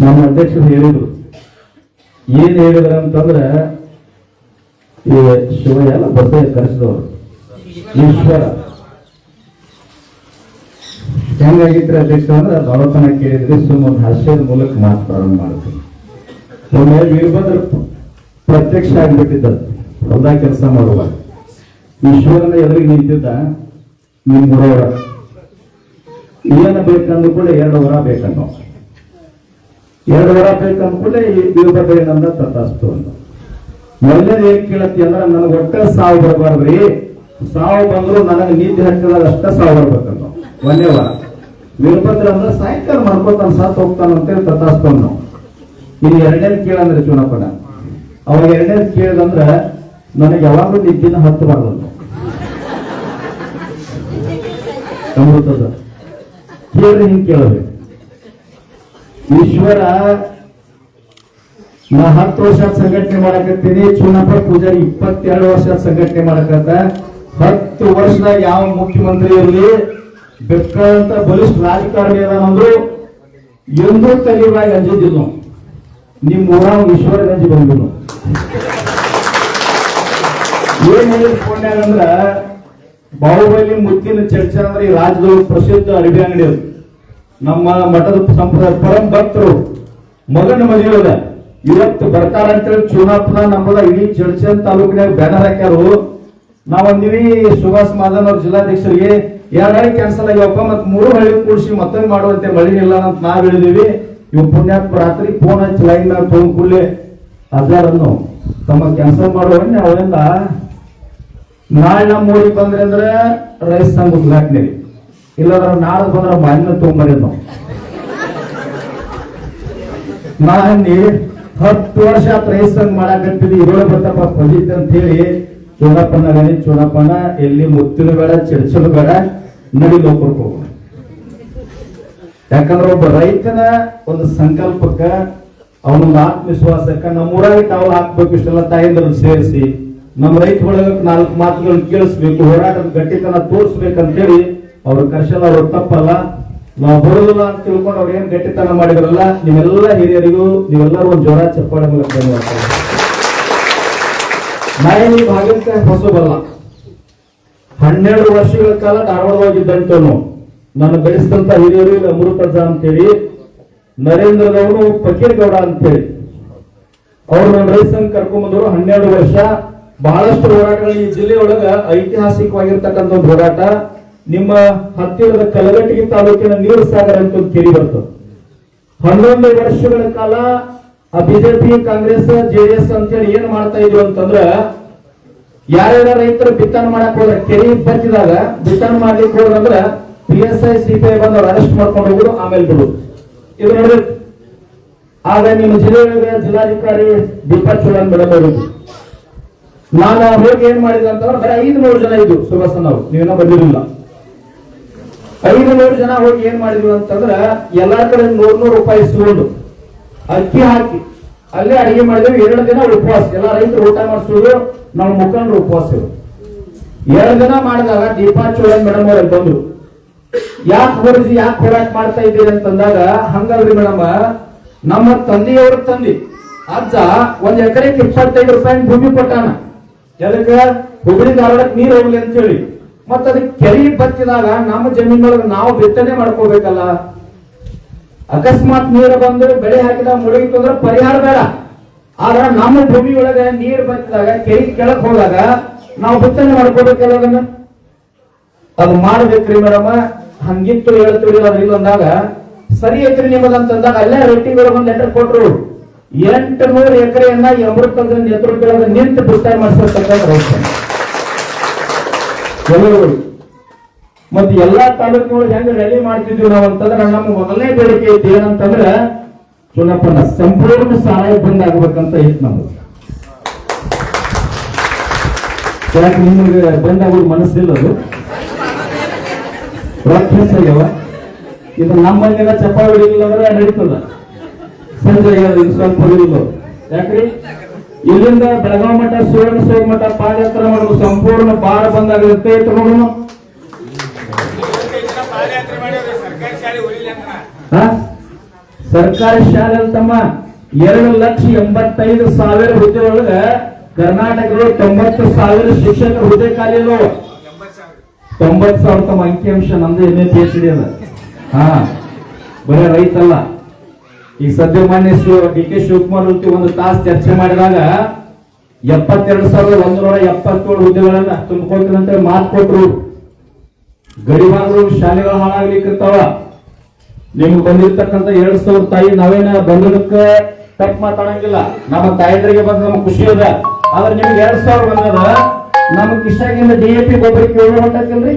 ನಮ್ಮ ಅಧ್ಯಕ್ಷರು ಹೇಳಿದ್ರು. ಏನ್ ಹೇಳಿದ್ರ ಅಂತಂದ್ರೆ, ಈ ಶಿವ ಎಲ್ಲ ಬಸವ ಕರೆಸಿದವರು ಈಶ್ವರ ಹೆಂಗಾಗಿದ್ರೆ ಅಧ್ಯಕ್ಷ ಅಂದ್ರೆ ದೊಡ್ಡತನ ಕೇಳಿದ್ರೆ ಸುಮ್ಮನೆ ಹಾಸ್ಯದ ಮೂಲಕ ಮಾತು ಪ್ರಾರಂಭ ಮಾಡ್ತೀನಿ. ಒಮ್ಮೆ ವೀರಭದ್ರ ಪ್ರತ್ಯಕ್ಷ ಆಗ್ಬಿಟ್ಟಿದ್ದ ಹೊಲ್ದಾಗ ಕೆಲಸ ಮಾಡುವಾಗ ಈಶ್ವರನ ಎದುರಿಗೆ ನಿಂತಿದ್ದ. ನಿಮ್ ಮೂರವರ ಏನ ಬೇಕಂದು ಕೂಡ 2 ವರ ಬೇಕನ್ನೋ, 2 ವರ ಬೇಕಂದ ಕೂಡ ಈ ವೀರಭದ್ರ ಏನಂದ ತಥಾಸ್ತು ಅಂತ. ಮೊದಲನೇದು ಏನ್ ಕೇಳತ್ತಿ ಅಂದ್ರೆ, ನನಗೆ ಒಟ್ಟ ಸಾವು ಬರಬಾರ್ದ್ರಿ, ಸಾವು ಬಂದ್ರು ನನಗೆ ನಿದ್ದೆ ಹತ್ತಿದಾಗ ಅಷ್ಟ ಸಾವು ಬರ್ಬೇಕನ್ನೋ. 1ನೇ ವರ. ವೀರಭದ್ರ ಅಂದ್ರೆ ಸಾಯಂಕಾಲ ಮಾಡ್ಕೊತಾನ ಸಾತ್ ಹೋಗ್ತಾನಂತೇಳಿ ತಥಾಸ್ತು ಅನ್ನೋ. ಇಲ್ಲಿ 2ನೇದು ಕೇಳಂದ್ರೆ ಚುನಪ್ಪನ, ಅವಾಗ 2ನೇದು ಕೇಳಿದಂದ್ರ ನನಗೆ ಯಾವಾಗಲೂ ನಿದ್ದಿನ ಹತ್ತಬಾರ್ದು ಅಮೃತದ ಕೇಳ್ರಿ. ಹಿಂಗ್ ಕೇಳಬೇಕು. ಈಶ್ವರ ನಾ 10 ವರ್ಷ ಸಂಘಟನೆ ಮಾಡಕತ್ತೀನಿ, ಚುನಪ್ಪ ಪೂಜಾರಿ 22 ವರ್ಷ ಸಂಘಟನೆ ಮಾಡಕತ್ತ. 10 ವರ್ಷದಾಗ ಯಾವ ಮುಖ್ಯಮಂತ್ರಿ ಇರಲಿ, ಬೇಕಾದಂತ ಬಲಿಷ್ಠ ರಾಜಕಾರಣಿ ಅದಂದ್ರು ಎಂದೂ ತಲೆಯಾಗಿ ಅಂಜಿದ್ದಿಲ್ಲ. ನಿಮ್ ಊರಾಗ ಈಶ್ವರ ಗಂಜಿ ಬಂದಿಲ್ಲ. ಏನ್ ಹೇಳಿದ ಪುಣ್ಯಾಗ ಅಂದ್ರ, ಬಾಹುಬಲಿ ಮುತ್ತಿನ ಚರ್ಚೆ ಅಂದ್ರೆ ಈ ರಾಜ್ಯದೊಳಗೆ ಪ್ರಸಿದ್ಧ ಅಡಿಗೆ ಅಂಗಡಿ ಅದು. ನಮ್ಮ ಮಠದ ಸಂಪ್ರದಾಯ ಪರಂ ಭಕ್ತರು ಮಗನ ಮದುವೆ ಅದ, ಇವತ್ತು ಬರ್ತಾರಂತೇಳಿ ಚುನಾಪನ ನಮ್ಮದ ಇಡೀ ಚರ್ಚನ್ ತಾಲೂಕಿನಾಗ ಬ್ಯಾನರ್ ಹಾಕ್ಯಾರು. ನಾವಂದಿವಿ ಸುಭಾಷ್ ಮಾದನ್ ಅವ್ರ ಜಿಲ್ಲಾಧ್ಯಕ್ಷರಿಗೆ 2 ಹಳ್ಳಿ ಕ್ಯಾನ್ಸಲ್ ಆಗ್ಯವಪ್ಪ, ಮತ್ 3 ಹಳ್ಳಿ ಕೂಡಿಸಿ ಮತ್ತೊಂದು ಮಾಡುವಂತೆ ಮಳಿ ಇಲ್ಲ ಅಂತ ನಾವ್ ಹೇಳಿದೀವಿ. ಇವ್ ಪುಣ್ಯಾತ್ಮ ರಾತ್ರಿ ಫೋನ್ ಹಚ್ಚಿ ಲೈನ್ ಮ್ಯಾಗ ತಗೊಂಡ್ ಕೂಡಲೇ ಅದಾರನ್ನು ತಮ್ಮ ಕ್ಯಾನ್ಸಲ್ ಮಾಡುವನ್ನೇ ಅವರಿಂದ ನಾಳೆ ನಮ್ಮ ಊರಿಗೆ ಬಂದ್ರೆ ಅಂದ್ರೆ ರೈಸ್ ಸಂಘ ಉದ್ಘಾಟನೆ, ಇಲ್ಲದ್ರ ನಾಳೆ ಬಂದ್ರೆ ಮಾಲಿನ್ಯ ತಗೊಂಬರಿ ನಾವು. ನಾನಿ 10 ವರ್ಷ ರೈಸ್ ಸಂಘ ಮಾಡಾಕತ್ತಿದ್ವಿ, ಇರೋಳ ಬರ್ತಪ್ಪ ಪಜಿತ್ ಅಂತ ಹೇಳಿ ಚುನಪ್ಪನ ಎಲ್ಲಿ ಮುತ್ತಿನ ಬೇಡ, ಚಿಡ್ಚಲು ಬೇಡ, ನಡಿ ಲೋಕಕ್ಕೆ ಹೋಗೋಣ. ಯಾಕಂದ್ರೆ ಒಬ್ಬ ರೈತನ ಒಂದು ಸಂಕಲ್ಪಕ್ಕ, ಅವನೊಂದು ಆತ್ಮವಿಶ್ವಾಸಕ್ಕ ನಮ್ಮೂರಾಗಿ ತಾವು ಹಾಕ್ಬೇಕು. ಇಷ್ಟೆಲ್ಲ ತಾಯಿಂದರು ಸೇರಿಸಿ ನಮ್ಮ ರೈತ ಒಳಗಕ್ಕೆ 4 ಮಾತುಗಳನ್ನು ಕೇಳಿಸ್ಬೇಕು, ಹೋರಾಟದ ಗಟ್ಟಿತನ ತೋರಿಸ್ಬೇಕಂತೇಳಿ ಅವ್ರ ಕರ್ಶನ. ಅವ್ರ ತಪ್ಪಲ್ಲ, ನಾವು ಬರೋದಿಲ್ಲ ಅಂತ ತಿಳ್ಕೊಂಡು ಅವ್ರು ಏನ್ ಗಟ್ಟಿತನ ಮಾಡಿದ್ರಲ್ಲ, ನೀವೆಲ್ಲ ಹಿರಿಯರಿಗೂ ನೀವೆಲ್ಲರೂ ಒಂದು ಜೋರ ಚಪ್ಪಾಳೆ ಮೂಲಕ ಧನ್ಯವಾದ. ನಾನು ಈ ಭಾಗಕ್ಕೆ ಹೊಸಬಲ್ಲ, 12 ವರ್ಷಗಳ ಕಾಲ ಧಾರವಾಡವಾಗಿದ್ದಂತನು ನಾನು ಬೆಳೆಸಿದಂತ ಹಿರಿಯರು ಅಮೃತಜ ಅಂತೇಳಿ, ನರೇಂದ್ರದವನು ಫಕೀರ್ಗೌಡ ಅಂತೇಳಿ ಅವ್ರು ನನ್ನ ರೈತ ಸಂಘ ಕರ್ಕೊಂಡ್ಬಂದವರು. 12 ವರ್ಷ ಬಹಳಷ್ಟು ಹೋರಾಟಗಳು ಈ ಜಿಲ್ಲೆಯೊಳಗ ಐತಿಹಾಸಿಕವಾಗಿರ್ತಕ್ಕಂಥ ಒಂದು ಹೋರಾಟ. ನಿಮ್ಮ ಹತ್ತಿರದ ಕಲಘಟಗಿ ತಾಲೂಕಿನ ನೀರು ಸಾಗರ ಅಂತ ಒಂದು ಕೆರೆ ಬರ್ತದೆ. 11 ವರ್ಷಗಳ ಕಾಲ ಆ ಬಿಜೆಪಿ, ಕಾಂಗ್ರೆಸ್, ಜೆಡಿಎಸ್ ಅಂತೇಳಿ ಏನ್ ಮಾಡ್ತಾ ಇದ್ರು ಅಂತಂದ್ರ, ಯಾರ್ಯಾರ ರೈತರು ಬಿತ್ತನೆ ಮಾಡಕ್ ಹೋದ್ರ ಕೆರೆ ಬಚ್ಚಿದಾಗ ಬಿತ್ತನೆ ಮಾಡ್ಲಿಕ್ಕೆ ಹೋದ್ರಂದ್ರ PSI CPI ಬಂದವ್ರು ಅರೆಸ್ಟ್ ಮಾಡ್ಕೊಂಡು ಹೋಗುದು, ಆಮೇಲೆ ಬಿಡುದು. ಇದು ನೋಡ್ರಿ, ಆಗ ನಿಮ್ಮ ಜಿಲ್ಲೆಯೊಳಗೆ ಜಿಲ್ಲಾಧಿಕಾರಿ ದೀಪಾ ಚೋಳನ್ ಮೇಡಮ್ ಅವರು, ನಾನು ಹೋಗಿ ಏನ್ ಮಾಡಿದೆ ಅಂತಂದ್ರೆ ಬರೀ 500 ಜನ ಇದ್ರು ಸುಭಾಸನ್ ಅವರು, ನೀವೇನೋ ಬಂದಿರಲಿಲ್ಲ. 500 ಜನ ಹೋಗಿ ಏನ್ ಮಾಡಿದ್ವಿ ಅಂತಂದ್ರ ಎಲ್ಲಾ ಕಡೆ 100 ರೂಪಾಯಿ ಇಸ್ಕೊಂಡು ಅಕ್ಕಿ ಹಾಕಿ ಅಲ್ಲೇ ಅಡಿಗೆ ಮಾಡಿದ್ವಿ. 2 ದಿನ ಉಪವಾಸ, ಎಲ್ಲಾ ರೈತರು ಊಟ ಮಾಡಿಸೋದು, ನಾವು ಮುಖಂಡರು ಉಪವಾಸ. 2 ದಿನ ಮಾಡಿದಾಗ ದೀಪಾ ಚೋಳನ್ ಮೇಡಮ್ ಅವ್ರಲ್ಲಿ ಬಂದ್ರು. ಯಾಕೆ ಹೊರಜಿ, ಯಾಕೆ ಹೋರಾಟ ಮಾಡ್ತಾ ಇದ್ದೀರಿ ಅಂತಂದಾಗ, ಹಂಗಲ್ರಿ ಮೇಡಮ್, ನಮ್ಮ ತಂದೆಯವ್ರ ತಂದೆ ಅಜ್ಜ 1 ಎಕರೆಗೆ 25 ರೂಪಾಯಿ ಭೂಮಿ ಕೊಟ್ಟಾನ. ಎದಕ್ಕೆ? ಹುಬ್ಬಳ್ಳಿ ಧಾರವಾಡಕ್ಕೆ ನೀರು ಹೋಗ್ಲಿ ಅಂತ ಹೇಳಿ. ಮತ್ತ ಅದಕ್ಕೆ ಕೆರೆ ಬತ್ತಿದಾಗ ನಮ್ಮ ಜಮೀನೊಳಗೆ ನಾವು ಬಿತ್ತನೆ ಮಾಡ್ಕೋಬೇಕಲ್ಲ. ಅಕಸ್ಮಾತ್ ನೀರು ಬಂದು ಬೆಳೆ ಹಾಕಿದಾಗ ಮುಳುಗಿತು ಅಂದ್ರೆ ಪರಿಹಾರ ಬೇಡ. ಆದ್ರೆ ನಮ್ಮ ಭೂಮಿ ಒಳಗೆ ನೀರು ಬತ್ತಿದಾಗ ಕೆರೆ ಕೆಳಕ್ ಹೋದಾಗ ನಾವು ಬಿತ್ತನೆ ಮಾಡ್ಕೋಬೇಕಲ್ಲ, ಅದನ್ನ ಅದು ಮಾಡ್ಬೇಕ್ರಿ ಮೇಡಮ್. ಹಂಗಿತ್ತು ಹೇಳ್ತೀವಿ ಅದ್ರ ಇಲ್ಲ ಅಂದಾಗ, ಸರಿ ಐತ್ರಿ ನಿಮ್ಮದಂತಂದಾಗ ಅಲ್ಲೇ ರೆಡ್ಡಿಗಳು ಒಂದು ಲೆಟರ್ ಕೊಟ್ರು. 800 ಎಕರೆಯನ್ನ ಅಮೃತದ ನೇತೃತ್ವದ ನಿಂತು ಬಿತ್ತನೆ ಮಾಡಿಸಿರ್ತಕ್ಕಂಥ ರೈತ ಎಲ್ಲರೂ. ಮತ್ತೆ ಎಲ್ಲಾ ತಾಲೂಕಿನೊಳಗೆ ಹೆಂಗ ರ್ಯಾಲಿ ಮಾಡ್ತಿದ್ವಿ ನಾವು ಅಂತಂದ್ರೆ, ನಮ್ಮ ಮೊದಲನೇ ಬೇಡಿಕೆ ಐತಿ ಏನಂತಂದ್ರೆ, ಚುನಪ್ಪನ ಸಂಪೂರ್ಣ ಸಹಾಯ ಬಂದ್ ಆಗ್ಬೇಕಂತ ಐತಿ ನಮ್ದು. ಯಾಕೆ ನಿಮಗೆ ಬಂದ್ ಆಗೋದು ಮನಸ್ಸಿಲ್ಲ, ಅದು ರೊಕ್ಕ ಹೆಚ್ಚಾಗ್ಯಾವ. ಇದು ನಮ್ಮಂಗೆಲ್ಲ ಚಪ್ಪಾಳೆ ಹೊಡಿಲಿಲ್ಲ ಅಂದ್ರೆ ನಡೀತದ. ಸಂಜೆ ಇದು ಸ್ವಲ್ಪ ಹೊಡಿಲ್ಲ. ಯಾಕ್ರಿ? ಇಲ್ಲಿಂದ ಬೆಳಗಾವಿ ಮಠ, ಸುವರ್ಣಸೌಧ ಮಠ ಪಾದಯಾತ್ರೆ ಮಾಡೋದು ಸಂಪೂರ್ಣ ಭಾರ ಬಂದಾಗಿರುತ್ತೆ. ತಗೊಂಡು ಸರ್ಕಾರಿ ಶಾಲೆ ತಮ್ಮ 2,85,000 ಹುದ್ದೆ ಒಳಗ ಕರ್ನಾಟಕದ 90,000 ಶಿಕ್ಷಕರ ಹುದ್ದೆ ಖಾಲಿ ಇಲ್ಲವ. 90,000 ತಮ್ಮ ಅಂಕಿಅಂಶ ನಮ್ದು MA PhD ಅದ. ಹಾ ಬರೀ ರೈತಲ್ಲ. ಈಗ ಸದ್ಯ ಮಾನ್ಯ DK ಶಿವಕುಮಾರ್ ಒಂದು ತಾಸು ಚರ್ಚೆ ಮಾಡಿದಾಗ 72,177 ಹುದ್ದೆಗಳನ್ನ ತುಂಬಿಕೊಳ್ತೀನಂತ ಮಾತು ಕೊಟ್ರು. ಗಡಿಭಾಗರು ಶಾಲೆಗಳು ಹಾಳಾಗ್ಲಿಕ್ಕಿರ್ತಾವ. ನಿಮ್ಗೆ ಬಂದಿರ್ತಕ್ಕಂಥ 2,000 ತಾಯಿ ನಾವೇನ ಬಂದದಕ್ಕ ತಪ್ಪು ಮಾತಾಡಂಗಿಲ್ಲ. ನಮ್ಮ ತಾಯಂದ್ರಿಗೆ ಬಂದ ನಮ್ಗೆ ಖುಷಿ ಅದ. ಆದ್ರೆ ನಿಮ್ಗೆ 2,000 ಬಂದದ, ನಮ್ ಕಿಶಾಗಿಂದ DAP ಗೊಬ್ಬರಕ್ಕೆ 700 ಹೊಂಟತಿಲ್ರಿ,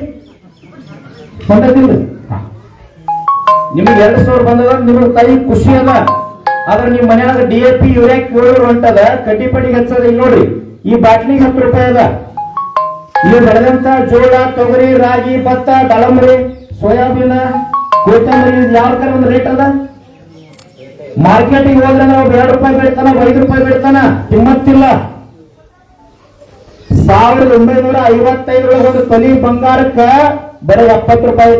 ಹೊಂಟತಿಲ್ರಿ. ನಿಮ್ಗೆ 2,000 ಬಂದದ, ನಿಮ್ಗೆ ತಾಯಿ ಖುಷಿ ಅದ. ಆದ್ರೆ ನಿಮ್ ಮನೆಯಾಗ DAP ಯೂರಿಯಾಕ್ 700 ಹೊಂಟದ. ಕಡ್ಡಿಪಡಿಗೆ ಹಚ್ಚದ ಇಲ್ಲಿ ನೋಡ್ರಿ, ಈ ಬಾಟ್ಲಿಗೆ 10 ರೂಪಾಯಿ ಅದ. ನೀವು ಬೆಳೆದಂತ ಜೋಳ, ತೊಗರಿ, ರಾಗಿ, ಭತ್ತ, ದಾಳಂಬರಿ, ಸೋಯಾಬೀನ್, ಕೊತ್ತಂಬರಿ ಯಾವ ತರ ಒಂದು ರೇಟ್ ಅದ. ಮಾರ್ಕೆಟಿಗೆ ಹೋದ್ರೆ ನಾವು 2 ರೂಪಾಯಿ ಬೆಳಿತಾನ, 5 ರೂಪಾಯಿ ಬೆಳಿತಾನ, ಕಿಮ್ಮತ್ತಿಲ್ಲ. 1955 ಒಂದು ತೊಲಿ ಬಂಗಾರಕ್ಕ ಬರೀ 70 ರೂಪಾಯಿ.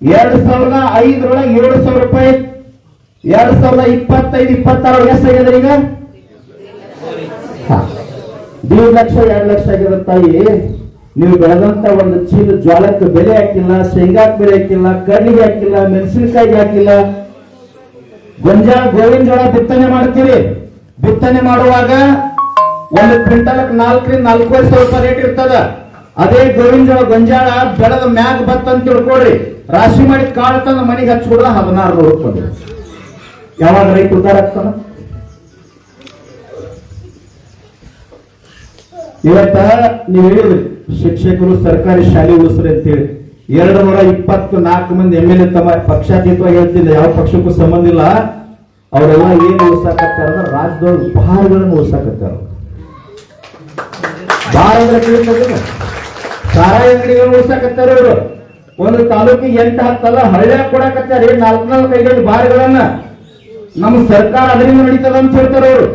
2005 7,000 ರೂಪಾಯಿ. 2025-26 ಎಷ್ಟಾಗಿದೆ ಈಗ? 1.5 ಲಕ್ಷ 2 ಲಕ್ಷ ಆಗಿದೆ ತಾಯಿ. ನೀವು ಬೆಳೆದಂತ ಒಂದು ಚೀಲ ಜ್ವಾಳಕ್ಕೆ ಬೆಲೆ ಹಾಕಿಲ್ಲ, ಶೇಂಗಾಕ್ ಬೆಲೆ ಹಾಕಿಲ್ಲ, ಕಡ್ಲಿಗೆ ಹಾಕಿಲ್ಲ, ಮೆಣಸಿನಕಾಯಿಗೆ ಹಾಕಿಲ್ಲ. ಗೋವಿನ ಜೋಳ ಬಿತ್ತನೆ ಮಾಡ್ತೀರಿ. ಬಿತ್ತನೆ ಮಾಡುವಾಗ ಒಂದು ಕ್ವಿಂಟಲ್ಗೆ 4,000 - 4,500 ರೂಪಾಯಿ ರೇಟ್ ಇರ್ತದ. ಅದೇ ಗೋವಿನ ಜೋಳ ಗೊಂಜಾಳ ಬೆಳೆದ ಮ್ಯಾಗ ಬತ್ತ ಅಂತ ತಿಳ್ಕೊಡ್ರಿ, ರಾಶಿ ಮಾಡಿ ಕಾಳು ತಂದು ಮನೆಗೆ ಹಚ್ಕೊಡ್ದ 1,600 ರೂಪಾಯಿ. ಯಾವಾಗ ರೈತ ಉದ್ದಾರ ಆಗ್ತಾನ? ಇವತ್ತ ನೀವು ಹೇಳಿದ್ರಿ ಶಿಕ್ಷಕರು ಸರ್ಕಾರಿ ಶಾಲೆ ಉಳಿಸ್ರಿ ಅಂತೇಳಿ. 224 ಮಂದಿ MLA ತಮ್ಮ ಪಕ್ಷಾತೀತವಾಗಿ ಹೇಳ್ತಿಲ್ಲ, ಯಾವ ಪಕ್ಷಕ್ಕೂ ಸಂಬಂಧ ಇಲ್ಲ. ಅವರೆಲ್ಲ ಏನು ಉಳಿಸಾಕತ್ತಾರ ಅಂದ್ರೆ ರಾಜ್ಯದೊಳಗೆ ಭಾರಗಳನ್ನು ಉಳಿಸಾಕತ್ತಾರ. ಭಾರ ಅಂದ್ರೆ ಸಾರಾಯಿ ಅಂಗಡಿಗಳನ್ನು ಉಳಿಸಾಕತ್ತಾರ. ಅವರು ಒಂದು ತಾಲೂಕಿಗೆ 8-10 ಹಳ್ಳಿ ಕೊಡಕತ್ತಾರ. 4-5 ಬಾರ್ಗಳನ್ನ ನಮ್ಮ ಸರ್ಕಾರ ಅದರಿಂದ ನಡೀತದ ಅಂತ ಹೇಳ್ತಾರ ಅವರು.